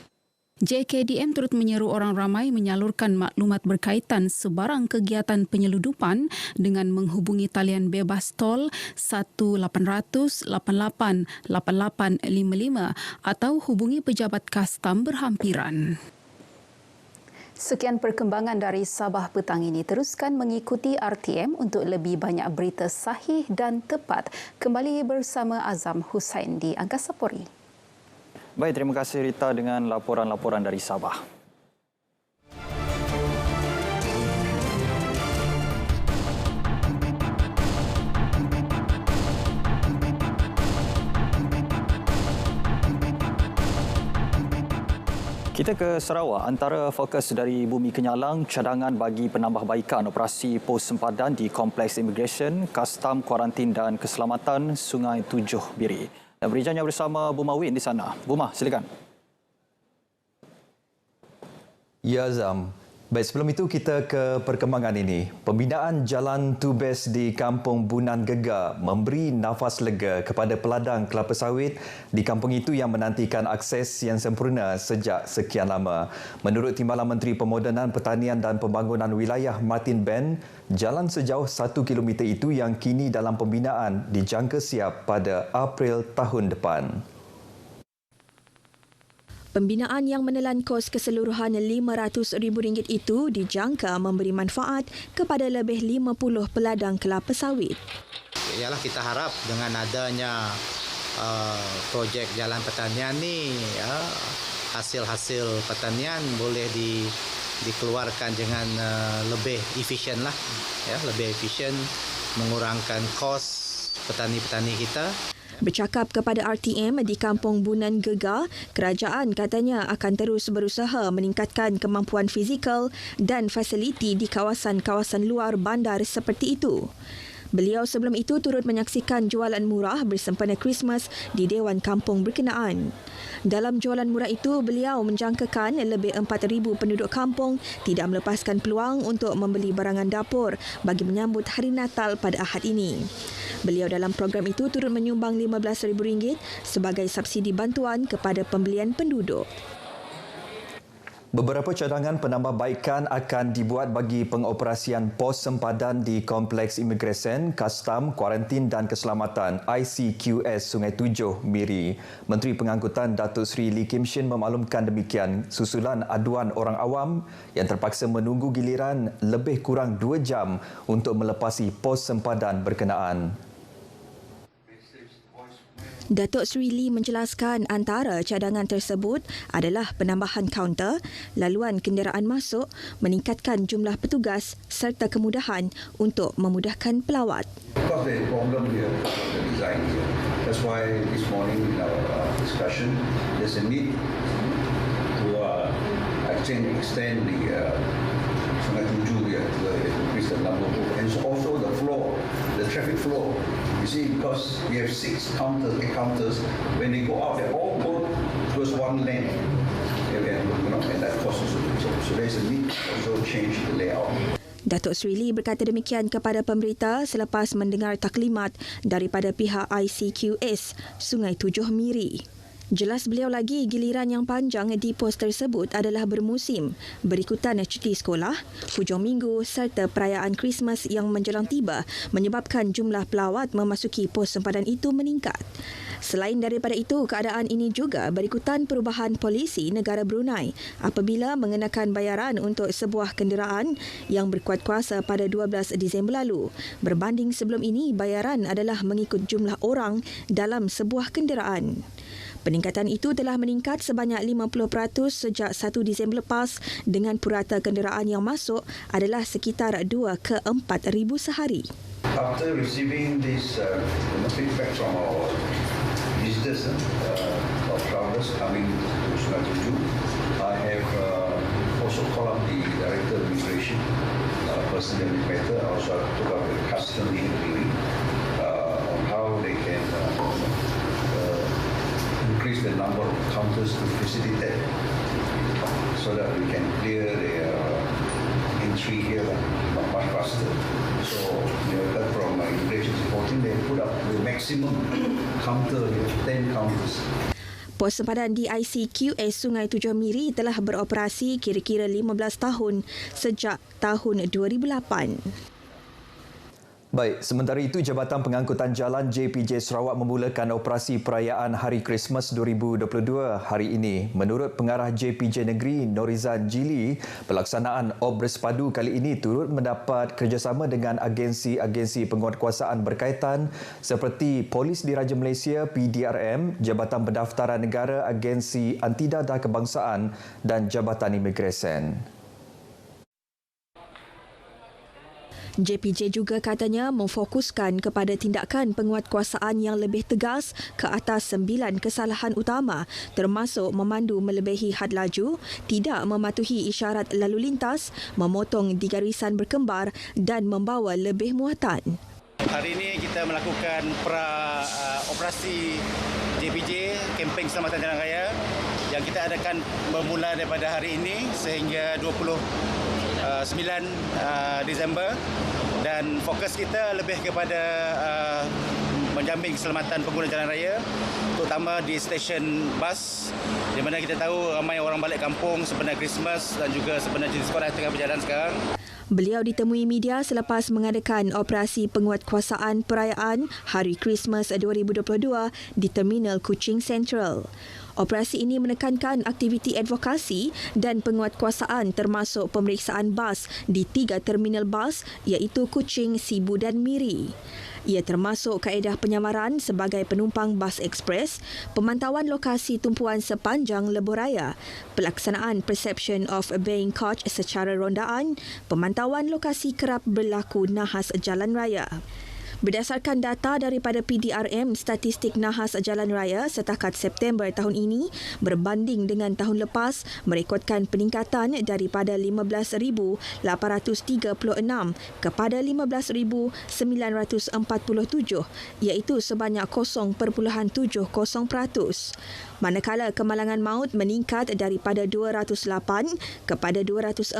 JKDM turut menyeru orang ramai menyalurkan maklumat berkaitan sebarang kegiatan penyeludupan dengan menghubungi talian bebas tol 1800 88 8855 atau hubungi pejabat kastam berhampiran. Sekian perkembangan dari Sabah petang ini. Teruskan mengikuti RTM untuk lebih banyak berita sahih dan tepat. Kembali bersama Azam Hussain di Angkasa Puri. Baik, terima kasih Rita dengan laporan-laporan dari Sabah. Kita ke Sarawak. Antara fokus dari Bumi Kenyalang, cadangan bagi penambahbaikan operasi pos sempadan di Kompleks Imigresen, Kastam, Kuarantin dan Keselamatan Sungai Tujuh Biri. Dan berijanya bersama Buma Win di sana. Buma, silakan. Ya, Azam. Baik, sebelum itu kita ke perkembangan ini. Pembinaan Jalan Tubes di Kampung Bunan Gegar memberi nafas lega kepada peladang kelapa sawit di kampung itu yang menantikan akses yang sempurna sejak sekian lama. Menurut Timbalan Menteri Pemodenan Pertanian dan Pembangunan Wilayah Martin Ben, jalan sejauh 1 km itu yang kini dalam pembinaan dijangka siap pada April tahun depan. Pembinaan yang menelan kos keseluruhan RM500,000 itu dijangka memberi manfaat kepada lebih 50 peladang kelapa sawit. Ialah kita harap dengan adanya projek jalan pertanian ni, hasil-hasil pertanian boleh dikeluarkan dengan lebih efisien lah, lebih efisien, mengurangkan kos petani-petani kita. Bercakap kepada RTM di Kampung Bunan Gegar, kerajaan katanya akan terus berusaha meningkatkan kemampuan fizikal dan fasiliti di kawasan-kawasan luar bandar seperti itu. Beliau sebelum itu turut menyaksikan jualan murah bersempena Christmas di Dewan Kampung berkenaan. Dalam jualan murah itu, beliau menjangkakan lebih 4,000 penduduk kampung tidak melepaskan peluang untuk membeli barangan dapur bagi menyambut Hari Natal pada Ahad ini. Beliau dalam program itu turut menyumbang RM15,000 sebagai subsidi bantuan kepada pembelian penduduk. Beberapa cadangan penambahbaikan akan dibuat bagi pengoperasian pos sempadan di Kompleks Imigresen, Kastam, Kuarantin dan Keselamatan ICQS Sungai Tujuh Miri. Menteri Pengangkutan Datuk Seri Lee Kim Shin memaklumkan demikian susulan aduan orang awam yang terpaksa menunggu giliran lebih kurang 2 jam untuk melepasi pos sempadan berkenaan. Datuk Seri Lee menjelaskan antara cadangan tersebut adalah penambahan kaunter, laluan kenderaan masuk, meningkatkan jumlah petugas serta kemudahan untuk memudahkan pelawat. Because the problem here, the design here. That's why this morning in our discussion, there's a need to extend the Sungai Tujuh here to increase the number of, and also the floor, the traffic flow. You see, because we have 6 counters, when they go out, they all go towards one lane. And that causes so there's a need to also change the layout. Datuk Seri Lee berkata demikian kepada pemberita selepas mendengar taklimat daripada pihak ICQS Sungai Tujuh Miri. Jelas beliau lagi, giliran yang panjang di pos tersebut adalah bermusim, berikutan cuti sekolah, hujung minggu serta perayaan Christmas yang menjelang tiba menyebabkan jumlah pelawat memasuki pos sempadan itu meningkat. Selain daripada itu, keadaan ini juga berikutan perubahan polisi negara Brunei apabila mengenakan bayaran untuk sebuah kenderaan yang berkuat kuasa pada 12 Disember lalu. Berbanding sebelum ini, bayaran adalah mengikut jumlah orang dalam sebuah kenderaan. Peningkatan itu telah meningkat sebanyak 50% sejak 1 Disember lepas dengan purata kenderaan yang masuk adalah sekitar 2 ke 4 ribu sehari. After receiving this feedback from our visitors or travelers coming to Sungai Tujuh, I have also called up the Director of Immigration, Personal Matter, also took up the customary hearing on how they can increase the number of counters to facilitate so that we can clear their entry here much faster. So we have heard from immigration reporting they put up the maximum counter, 10 counters. Pos sempadan di ICQS Sungai Tujuh Miri telah beroperasi kira-kira 15 tahun sejak tahun 2008. Baik, sementara itu Jabatan Pengangkutan Jalan JPJ Sarawak memulakan operasi perayaan Hari Krismas 2022 hari ini. Menurut Pengarah JPJ Negeri Norizan Jili, pelaksanaan op bersepadu kali ini turut mendapat kerjasama dengan agensi-agensi penguatkuasaan berkaitan seperti Polis Diraja Malaysia PDRM, Jabatan Pendaftaran Negara, Agensi Antidadah Kebangsaan dan Jabatan Imigresen. JPJ juga katanya memfokuskan kepada tindakan penguatkuasaan yang lebih tegas ke atas 9 kesalahan utama termasuk memandu melebihi had laju, tidak mematuhi isyarat lalu lintas, memotong di garisan berkembar dan membawa lebih muatan. Hari ini kita melakukan operasi JPJ, Kemping Selamatan Jalan Raya yang kita adakan bermula daripada hari ini sehingga 29 Disember dan fokus kita lebih kepada menjamin keselamatan pengguna jalan raya terutama di stesen bas di mana kita tahu ramai orang balik kampung sebenarnya Christmas dan juga sebenarnya sekolah tengah berjalan sekarang. Beliau ditemui media selepas mengadakan operasi penguatkuasaan perayaan Hari Krismas 2022 di Terminal Kuching Central. Operasi ini menekankan aktiviti advokasi dan penguatkuasaan termasuk pemeriksaan bas di 3 terminal bas iaitu Kuching, Sibu dan Miri. Ia termasuk kaedah penyamaran sebagai penumpang bas ekspres, pemantauan lokasi tumpuan sepanjang lebuh raya, pelaksanaan perception of obeying coach secara rondaan, pemantauan lokasi kerap berlaku nahas jalan raya. Berdasarkan data daripada PDRM, statistik nahas jalan raya setakat September tahun ini berbanding dengan tahun lepas merekodkan peningkatan daripada 15,836 kepada 15,947 iaitu sebanyak 0.70%. Manakala kemalangan maut meningkat daripada 208 kepada 248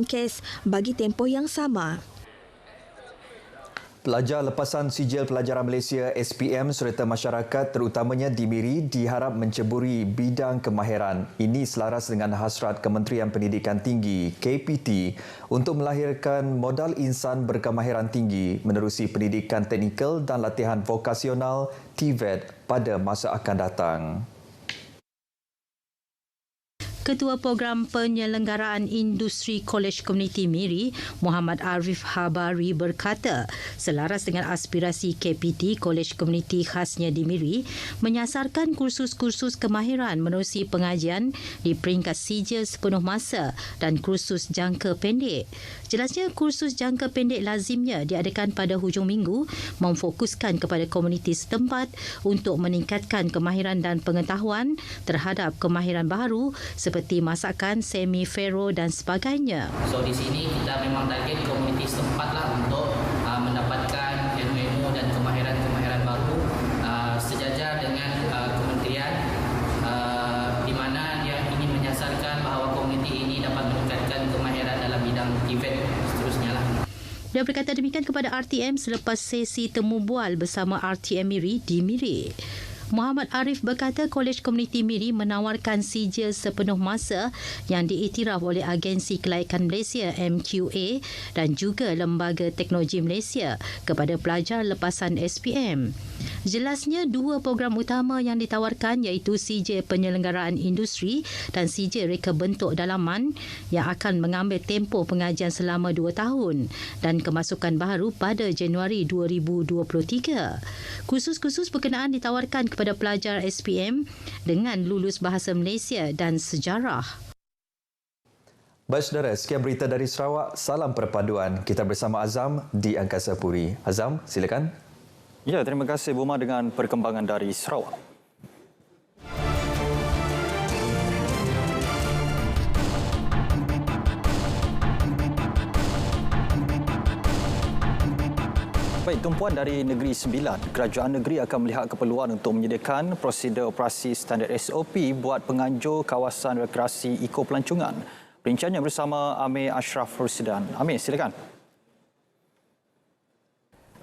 kes bagi tempoh yang sama. Pelajar lepasan Sijil Pelajaran Malaysia SPM serta masyarakat terutamanya di Miri diharap menceburi bidang kemahiran. Ini selaras dengan hasrat Kementerian Pendidikan Tinggi KPT untuk melahirkan modal insan berkemahiran tinggi menerusi pendidikan teknikal dan latihan vokasional TVET pada masa akan datang. Ketua Program Penyelenggaraan Industri Kolej Komuniti Miri, Muhammad Arif Habari berkata, selaras dengan aspirasi KPT Kolej Komuniti khasnya di Miri, menyasarkan kursus-kursus kemahiran menerusi pengajian di peringkat sijil sepenuh masa dan kursus jangka pendek. Jelasnya, kursus jangka pendek lazimnya diadakan pada hujung minggu memfokuskan kepada komuniti setempat untuk meningkatkan kemahiran dan pengetahuan terhadap kemahiran baru seperti masakan, semi-fero dan sebagainya. So di sini kita memang target komuniti setempat lah untuk mendapatkan ilmu-ilmu dan kemahiran-kemahiran baru sejajar dengan kementerian di mana dia ingin menyasarkan bahawa komuniti ini dapat meningkatkan kemahiran dalam bidang event seterusnya lah. Dia berkata demikian kepada RTM selepas sesi temu bual bersama RTM Miri di Miri. Muhammad Arif berkata Kolej Komuniti Miri menawarkan sijil sepenuh masa yang diiktiraf oleh Agensi Kelaikan Malaysia MQA dan juga Lembaga Teknologi Malaysia kepada pelajar lepasan SPM. Jelasnya dua program utama yang ditawarkan iaitu sijil penyelenggaraan industri dan sijil reka bentuk dalaman yang akan mengambil tempoh pengajian selama 2 tahun dan kemasukan baru pada Januari 2023. Kursus-kursus berkenaan ditawarkan kepada pelajar SPM dengan lulus Bahasa Malaysia dan Sejarah. Baik saudara, sekian berita dari Sarawak. Salam perpaduan. Kita bersama Azam di Angkasa Puri. Azam, silakan. Ya, terima kasih Buma dengan perkembangan dari Sarawak. Baik, tumpuan dari Negeri Sembilan, Kerajaan Negeri akan melihat keperluan untuk menyediakan prosedur operasi standard SOP buat penganjur kawasan rekreasi Iko Pelancongan. Perinciannya bersama Amir Ashraf Rusdan. Amir, silakan.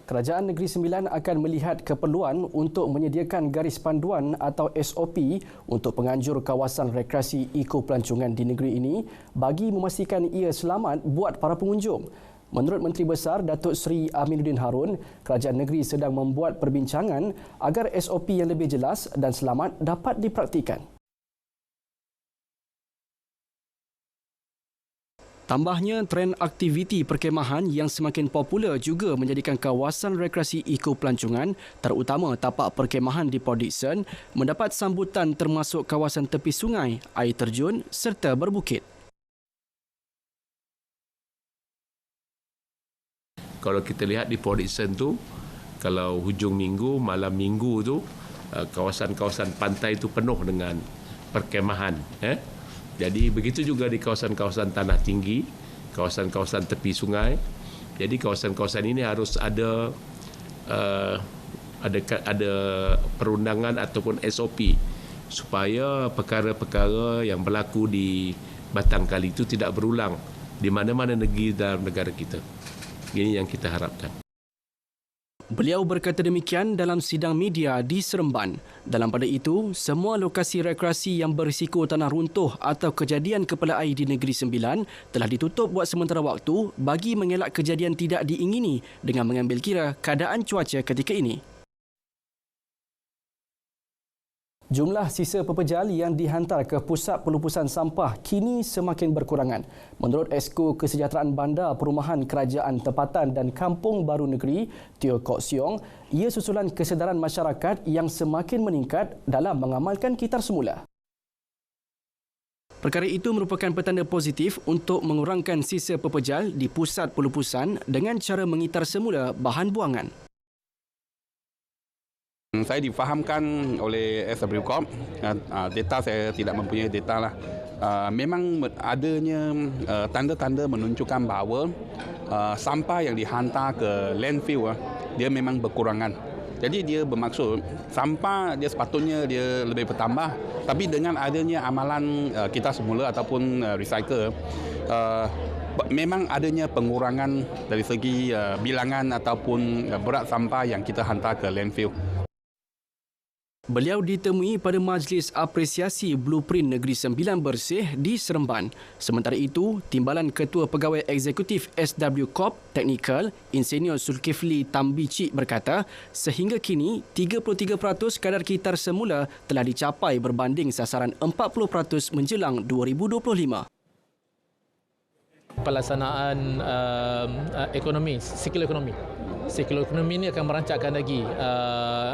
Kerajaan Negeri Sembilan akan melihat keperluan untuk menyediakan garis panduan atau SOP untuk penganjur kawasan rekreasi Iko Pelancongan di negeri ini bagi memastikan ia selamat buat para pengunjung. Menurut Menteri Besar Datuk Seri Aminuddin Harun, kerajaan negeri sedang membuat perbincangan agar SOP yang lebih jelas dan selamat dapat dipraktikan. Tambahnya, tren aktiviti perkemahan yang semakin popular juga menjadikan kawasan rekreasi Iko Pelancongan, terutama tapak perkemahan di Port Dickson, mendapat sambutan termasuk kawasan tepi sungai, air terjun serta berbukit. Kalau kita lihat di Port Dickson tu, kalau hujung minggu, malam minggu tu, kawasan-kawasan pantai itu penuh dengan perkemahan. Jadi begitu juga di kawasan-kawasan tanah tinggi, kawasan-kawasan tepi sungai. Jadi kawasan-kawasan ini harus ada perundangan ataupun SOP supaya perkara-perkara yang berlaku di Batang Kali itu tidak berulang di mana-mana negeri dalam negara kita. Ini yang kita harapkan. Beliau berkata demikian dalam sidang media di Seremban. Dalam pada itu, semua lokasi rekreasi yang berisiko tanah runtuh atau kejadian kepala air di Negeri Sembilan telah ditutup buat sementara waktu bagi mengelak kejadian tidak diingini dengan mengambil kira keadaan cuaca ketika ini. Jumlah sisa pepejal yang dihantar ke pusat pelupusan sampah kini semakin berkurangan. Menurut Esko Kesejahteraan Bandar Perumahan Kerajaan Tempatan dan Kampung Baru Negeri, Teo Kok Siong, ia susulan kesedaran masyarakat yang semakin meningkat dalam mengamalkan kitar semula. Perkara itu merupakan petanda positif untuk mengurangkan sisa pepejal di pusat pelupusan dengan cara mengitar semula bahan buangan. Saya difahamkan oleh SW Corp, data saya tidak mempunyai data lah. Memang adanya tanda-tanda menunjukkan bahawa sampah yang dihantar ke landfill dia memang berkurangan. Jadi dia bermaksud sampah dia sepatutnya dia lebih bertambah, tapi dengan adanya amalan kita semula ataupun recycle, memang adanya pengurangan dari segi bilangan ataupun berat sampah yang kita hantar ke landfill. Beliau ditemui pada Majlis Apresiasi Blueprint Negeri Sembilan Bersih di Seremban. Sementara itu, Timbalan Ketua Pegawai Eksekutif SW Corp Technical, Insinyur Zulkifli Tambicik berkata, sehingga kini 33% kadar kitar semula telah dicapai berbanding sasaran 40% menjelang 2025. Pelaksanaan ekonomi, siklo ekonomi. Siklo ekonomi ini akan merancangkan lagi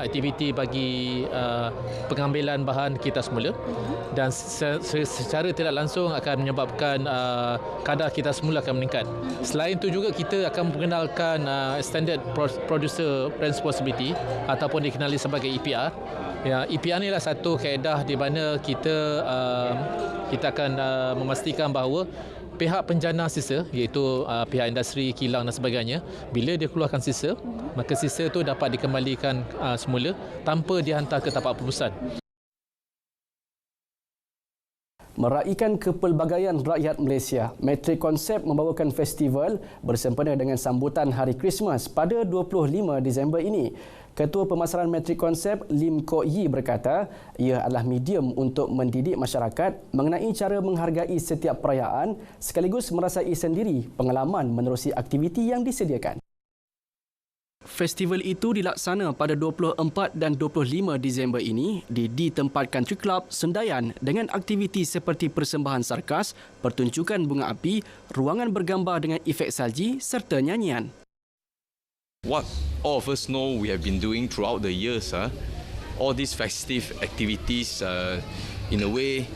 aktiviti bagi pengambilan bahan kitar semula dan secara tidak langsung akan menyebabkan kadar kitar semula akan meningkat. Selain itu juga kita akan memperkenalkan Standard Producer Responsibility ataupun dikenali sebagai EPR. Ya, EPR inilah satu kaedah di mana kita akan memastikan bahawa pihak penjana sisa, iaitu pihak industri, kilang dan sebagainya, bila dia keluarkan sisa, maka sisa itu dapat dikembalikan semula tanpa dihantar ke tapak pelupusan. Meraihkan kepelbagaian rakyat Malaysia, Metrik Konsep membawakan festival bersempena dengan sambutan Hari Krismas pada 25 Disember ini. Ketua Pemasaran Metrik Konsep Lim Kok Yi berkata, ia adalah medium untuk mendidik masyarakat mengenai cara menghargai setiap perayaan sekaligus merasai sendiri pengalaman menerusi aktiviti yang disediakan. Festival itu dilaksana pada 24 dan 25 Disember ini di tempat Country Club Sendayan dengan aktiviti seperti persembahan sarkas, pertunjukan bunga api, ruangan bergambar dengan efek salji serta nyanyian. What all of us know we have been doing throughout the years, all these festive activities in a way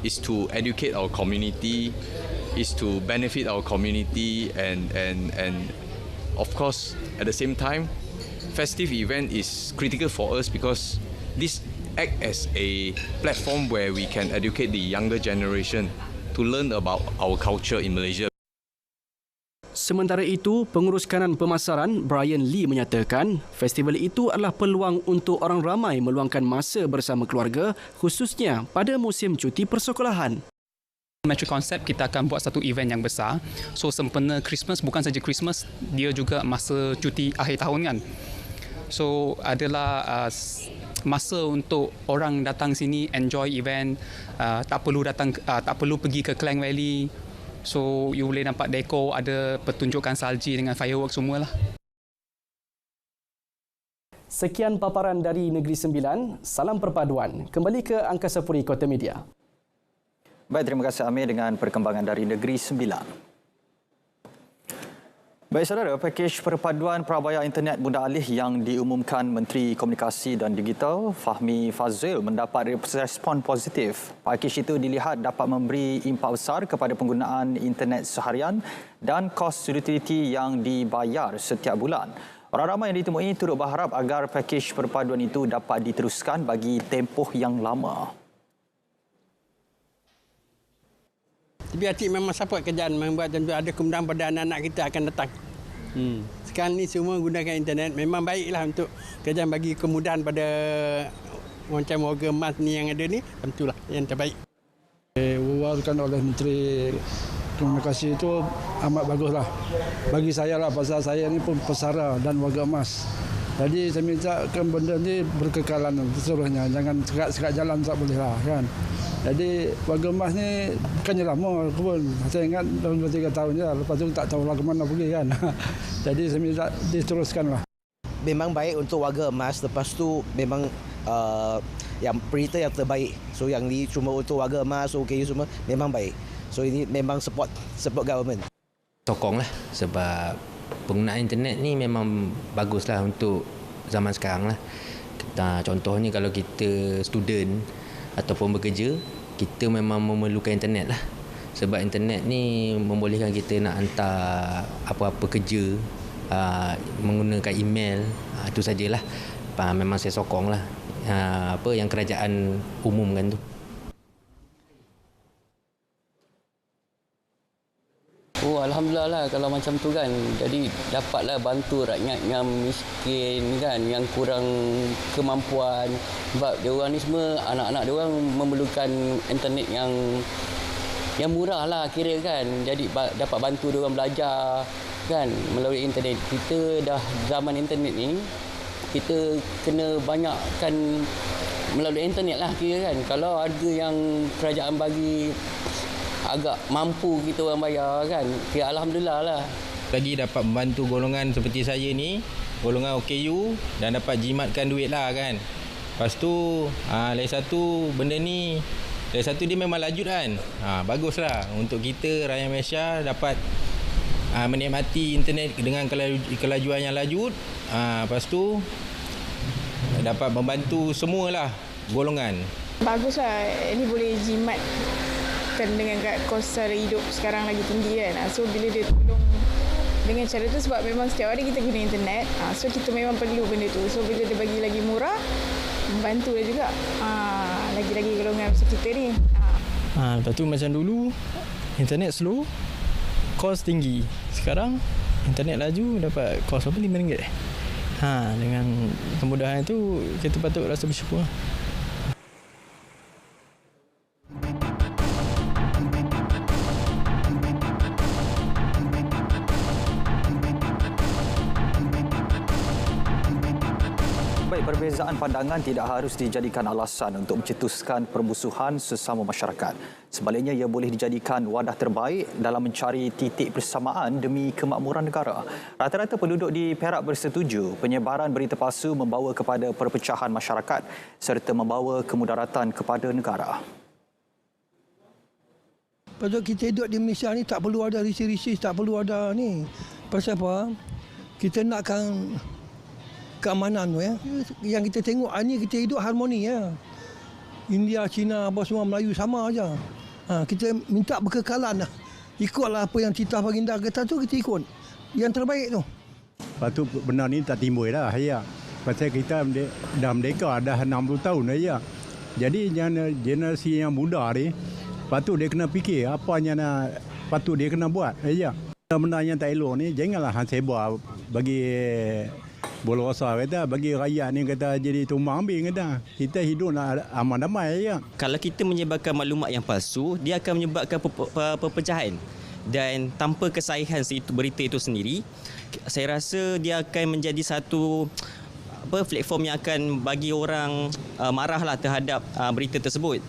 is to educate our community, is to benefit our community and of course, at the same time, festive event is critical for us because this act as a platform where we can educate the younger generation to learn about our culture in Malaysia. Sementara itu, Pengurus Kanan Pemasaran Brian Lee menyatakan, festival itu adalah peluang untuk orang ramai meluangkan masa bersama keluarga, khususnya pada musim cuti persekolahan. Metrik Konsep kita akan buat satu event yang besar. So sempena Christmas, bukan saja Christmas, dia juga masa cuti akhir tahun kan. So adalah masa untuk orang datang sini enjoy event, tak perlu pergi ke Klang Valley. So you boleh nampak dekor, ada pertunjukan salji dengan fireworks semualah. Sekian paparan dari Negeri Sembilan. Salam perpaduan. Kembali ke Angkasa Puri Kota Media. Baik, terima kasih Amir dengan perkembangan dari Negeri Sembilan. Baik saudara, pakej perpaduan perabaya internet mudah alih yang diumumkan Menteri Komunikasi dan Digital Fahmi Fadzil mendapat respon positif. Pakej itu dilihat dapat memberi impak besar kepada penggunaan internet seharian dan kos utiliti yang dibayar setiap bulan. Orang ramai yang ditemui turut berharap agar pakej perpaduan itu dapat diteruskan bagi tempoh yang lama. Tapi hati memang support kerjaan membuat tentu ada kemudahan pada anak-anak kita akan datang. Sekarang ni semua gunakan internet memang baiklah untuk kerjaan bagi kemudahan pada macam warga emas ni yang ada ni, tentulah yang terbaik. Diwakilkan oleh Menteri Komunikasi itu amat baguslah. Bagi saya lah, pasal saya ni pun pesara dan warga emas. Jadi saya minta benda ni berkekalan seluruhnya, jangan sekat jalan tak boleh lah kan. Jadi warga emas ni bukannya lama pun. Saya ingat dalam 2-3 tahun je, lepas tu tak tahu lah ke mana pergi kan. Jadi saya minta diteruskanlah. Memang baik untuk warga emas, lepas tu memang yang berita yang terbaik. So yang ni cuma untuk warga emas, OKU semua memang baik. So ini memang support government. Sokonglah sebab penggunaan internet ni memang baguslah untuk zaman sekarang lah. Contohnya kalau kita student ataupun bekerja, kita memang memerlukan internet lah. Sebab internet ni membolehkan kita nak hantar apa-apa kerja menggunakan email. Itu sajalah. Memang saya sokong lah apa yang kerajaan umumkan tu. Oh, alhamdulillah lah kalau macam tu kan. Jadi dapatlah bantu rakyat yang miskin kan, yang kurang kemampuan. Sebab dia orang ni semua anak-anak dia orang memerlukan internet yang murah lah kira kan. Jadi dapat bantu dia orang belajar kan melalui internet. Kita dah zaman internet ni, kita kena banyakkan melalui internet lah kira kan. Kalau ada yang kerajaan bagi agak mampu kita orang bayar kan, ya alhamdulillah lah. Lagi dapat membantu golongan seperti saya ni, golongan OKU, dan dapat jimatkan duit lah kan. Lepas tu lain satu benda ni, lain satu dia memang lajut kan. Baguslah untuk kita rakyat Malaysia dapat menikmati internet dengan kelajuan yang lajut. Lepas tu dapat membantu semualah golongan. Baguslah, ini boleh jimat dengan kos sara hidup sekarang lagi tinggi kan. So bila dia tolong dengan cara tu, sebab memang setiap hari kita guna internet, so kita memang perlu benda tu. So bila dia bagi lagi murah, membantu dia juga lagi-lagi golongan macam kita ni. Lepas tu macam dulu internet slow, kos tinggi. Sekarang internet laju, dapat kos apa RM5. Dengan kemudahan itu kita patut rasa bersyukur. perbezaan pandangan tidak harus dijadikan alasan untuk mencetuskan permusuhan sesama masyarakat. Sebaliknya, ia boleh dijadikan wadah terbaik dalam mencari titik persamaan demi kemakmuran negara. Rata-rata penduduk di Perak bersetuju penyebaran berita palsu membawa kepada perpecahan masyarakat serta membawa kemudaratan kepada negara. Pasal kita hidup di Malaysia ni tak perlu ada risi-risi, tak perlu ada ni. Pasal apa? Kita nakkan keamanan tu ya. Yang kita tengok ni kita hidup harmoni ya. India, Cina, apa semua Melayu sama aja. Kita minta berkekalan lah. Ikutlah apa yang titah baginda kata tu, kita ikut. Yang terbaik tu. Patut benda ni tak timbul dah ya. Pasal kita dah merdeka dah 60 tahun dah ya. Jadi generasi yang muda ni patut dia kena fikir apa yang patut dia kena buat ya. Benda yang tak elok ni janganlah hang sebar bagi bola rasa kata, bagi rakyat ni kata jadi tumbang ambing kata. Kita hidup nak aman damai ya. Kalau kita menyebarkan maklumat yang palsu, dia akan menyebabkan perpecahan. Dan tanpa kesahihan berita itu sendiri, saya rasa dia akan menjadi satu platform yang akan bagi orang marahlah terhadap berita tersebut.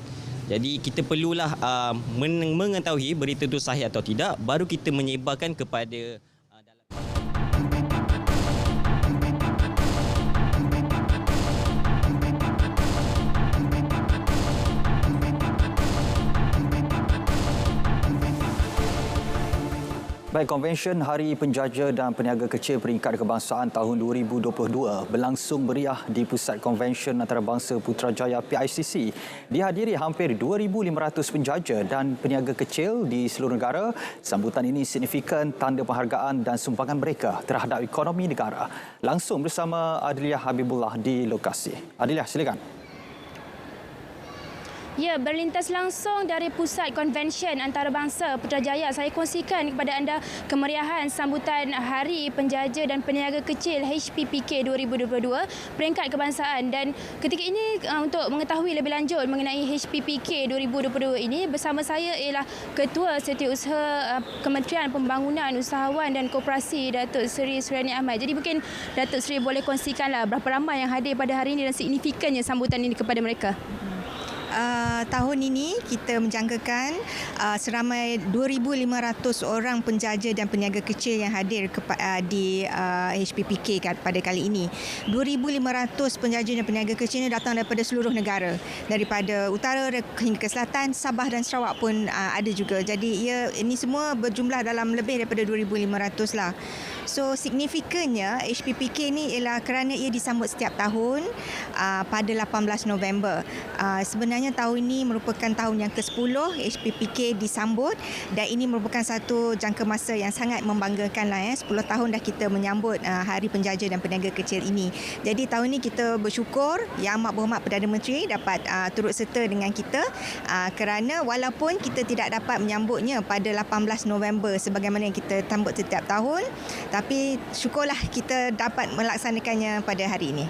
Jadi kita perlulah mengetahui berita itu sahih atau tidak, baru kita menyebarkan kepada Baik, Konvensyen Hari Penjaja dan Peniaga Kecil Peringkat Kebangsaan tahun 2022 berlangsung meriah di Pusat Konvensyen Antarabangsa Putrajaya PICC. Dihadiri hampir 2,500 penjaja dan peniaga kecil di seluruh negara. Sambutan ini signifikan tanda penghargaan dan sumbangan mereka terhadap ekonomi negara. Langsung bersama Adliah Habibullah di lokasi. Adliah, silakan. Ya, berlintas langsung dari Pusat Konvensyen Antarabangsa Putrajaya, saya kongsikan kepada anda kemeriahan sambutan Hari Penjaja dan Peniaga Kecil HPPK 2022 peringkat kebangsaan. Dan ketika ini untuk mengetahui lebih lanjut mengenai HPPK 2022 ini, bersama saya ialah Ketua Setiausaha Kementerian Pembangunan Usahawan dan Koperasi, Datuk Seri Suriani Ahmad. Jadi mungkin Datuk Seri boleh kongsikanlah berapa ramai yang hadir pada hari ini dan signifikannya sambutan ini kepada mereka. Tahun ini kita menjangkakan seramai 2,500 orang penjaja dan peniaga kecil yang hadir di HPPK pada kali ini. 2,500 penjaja dan peniaga kecil ini datang daripada seluruh negara. Daripada utara hingga ke selatan, Sabah dan Sarawak pun ada juga. Jadi ini semua berjumlah dalam lebih daripada 2,500 lah. So signifikannya HPPK ini ialah kerana ia disambut setiap tahun pada 18 November. Sebenarnya tahun ini merupakan tahun yang ke-10 HPPK disambut dan ini merupakan satu jangka masa yang sangat membanggakan lah ya. 10 tahun dah kita menyambut Hari Penjaja dan Peniaga Kecil ini. Jadi tahun ini kita bersyukur Yang Amat Berhormat Perdana Menteri dapat turut serta dengan kita kerana walaupun kita tidak dapat menyambutnya pada 18 November sebagaimana yang kita sambut setiap tahun, tapi syukurlah kita dapat melaksanakannya pada hari ini.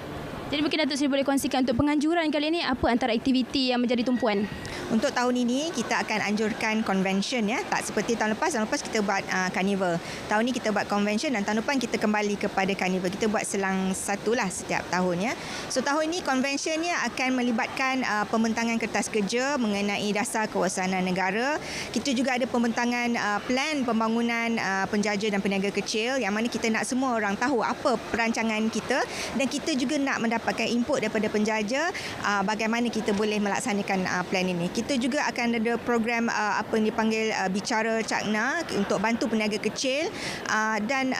Jadi mungkin Datuk Seri boleh kongsikan untuk penganjuran kali ini apa antara aktiviti yang menjadi tumpuan? Untuk tahun ini kita akan anjurkan convention ya, tak seperti tahun lepas. Tahun lepas kita buat carnival. Tahun ini kita buat convention dan tahun depan kita kembali kepada carnival. Kita buat selang satulah setiap tahun ya. So tahun ini conventionnya akan melibatkan pembentangan kertas kerja mengenai dasar kewasanan negara. Kita juga ada pembentangan plan pembangunan penjaja dan peniaga kecil yang mana kita nak semua orang tahu apa perancangan kita dan kita juga nak mendapatkan input daripada penjaja bagaimana kita boleh melaksanakan plan ini. Kita juga akan ada program apa yang dipanggil bicara cakna untuk bantu peniaga kecil dan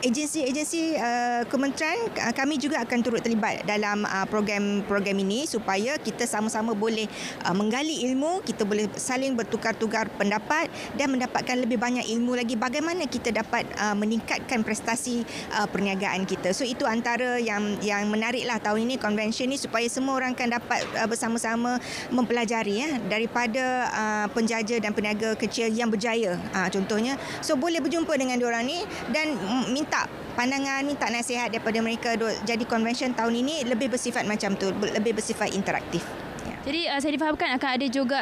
agensi-agensi kementerian kami juga akan turut terlibat dalam program ini supaya kita sama-sama boleh menggali ilmu, kita boleh saling bertukar-tukar pendapat dan mendapatkan lebih banyak ilmu lagi bagaimana kita dapat meningkatkan prestasi perniagaan kita. So itu antara yang menariklah tahun ini konvensyen ini supaya semua orang kan dapat bersama-sama mempelajari ya daripada penjaja dan peniaga kecil yang berjaya contohnya. So boleh berjumpa dengan diorang ni dan minta pandangan, minta nasihat daripada mereka. Jadi konvensyen tahun ini lebih bersifat macam tu, lebih bersifat interaktif. Ya. Jadi saya difahamkan akan ada juga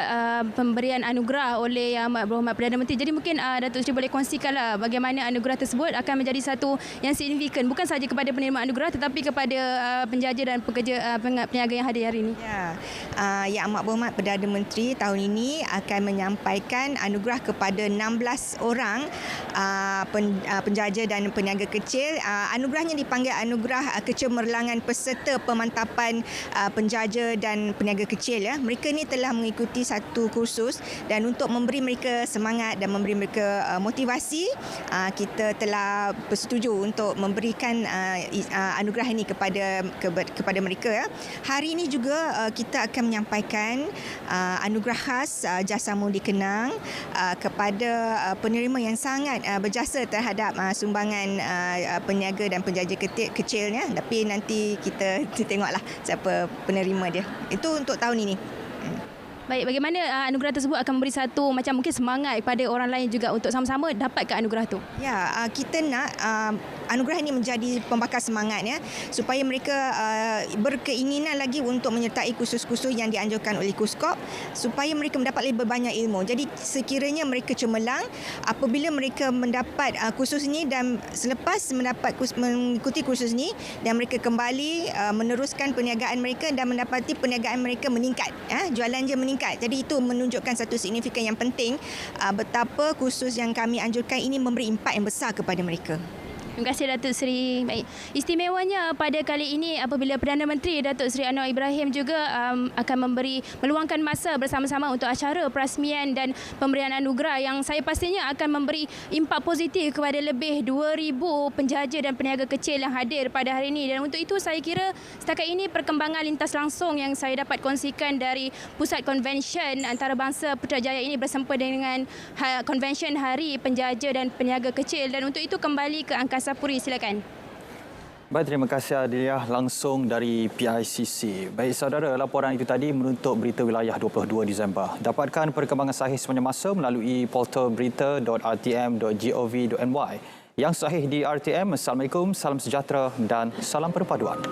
pemberian anugerah oleh Yang Amat Berhormat Perdana Menteri. Jadi mungkin Datuk Seri boleh kongsikanlah bagaimana anugerah tersebut akan menjadi satu yang signifikan bukan sahaja kepada penerima anugerah tetapi kepada penjaja dan pekerja peniaga yang hadir hari ini. Ya, Yang Amat Berhormat Perdana Menteri tahun ini akan menyampaikan anugerah kepada 16 orang penjaja dan peniaga kecil. Anugerahnya dipanggil Anugerah Kecemerlangan Peserta Pemantapan Penjaja dan Peniaga Kecil. Mereka ni telah mengikuti satu kursus dan untuk memberi mereka semangat dan memberi mereka motivasi, kita telah bersetuju untuk memberikan anugerah ini kepada mereka. Hari ini juga kita akan menyampaikan anugerah khas Jasa Mudi Kenang kepada penerima yang sangat berjasa terhadap sumbangan peniaga dan penjaja kecil. Tapi nanti kita tengoklah siapa penerima dia. Itu untuk tahun ini. Baik, bagaimana anugerah tersebut akan memberi satu macam mungkin semangat kepada orang lain juga untuk sama-sama dapatkan anugerah tu? Ya, kita nak anugerah ini menjadi pembakar semangat supaya mereka berkeinginan lagi untuk menyertai kursus-kursus yang dianjurkan oleh KUSKOP supaya mereka mendapat lebih banyak ilmu. Jadi sekiranya mereka cemerlang apabila mereka mendapat kursus ini dan selepas mengikuti kursus ini dan mereka kembali meneruskan perniagaan mereka dan mendapati perniagaan mereka meningkat, jualan je meningkat. Jadi itu menunjukkan satu signifikan yang penting betapa kursus yang kami anjurkan ini memberi impak yang besar kepada mereka. Terima kasih Datuk Seri. Baik, istimewanya pada kali ini apabila Perdana Menteri Datuk Seri Anwar Ibrahim juga akan meluangkan masa bersama-sama untuk acara perasmian dan pemberian anugerah yang saya pastinya akan memberi impak positif kepada lebih 2,000 penjaja dan peniaga kecil yang hadir pada hari ini. Dan untuk itu saya kira setakat ini perkembangan lintas langsung yang saya dapat kongsikan dari Pusat Konvensyen Antarabangsa Putrajaya ini bersempena dengan Konvensyen Hari Penjaja dan Peniaga Kecil. Dan untuk itu kembali ke Angkasa Puri, silakan. Baik, terima kasih Adliah langsung dari PICC. Baik saudara, laporan itu tadi menutup berita wilayah 22 Disember. Dapatkan perkembangan sahih sepanjang masa melalui portalberita.rtm.gov.my. Yang sahih di RTM, Assalamualaikum, salam sejahtera dan salam perpaduan.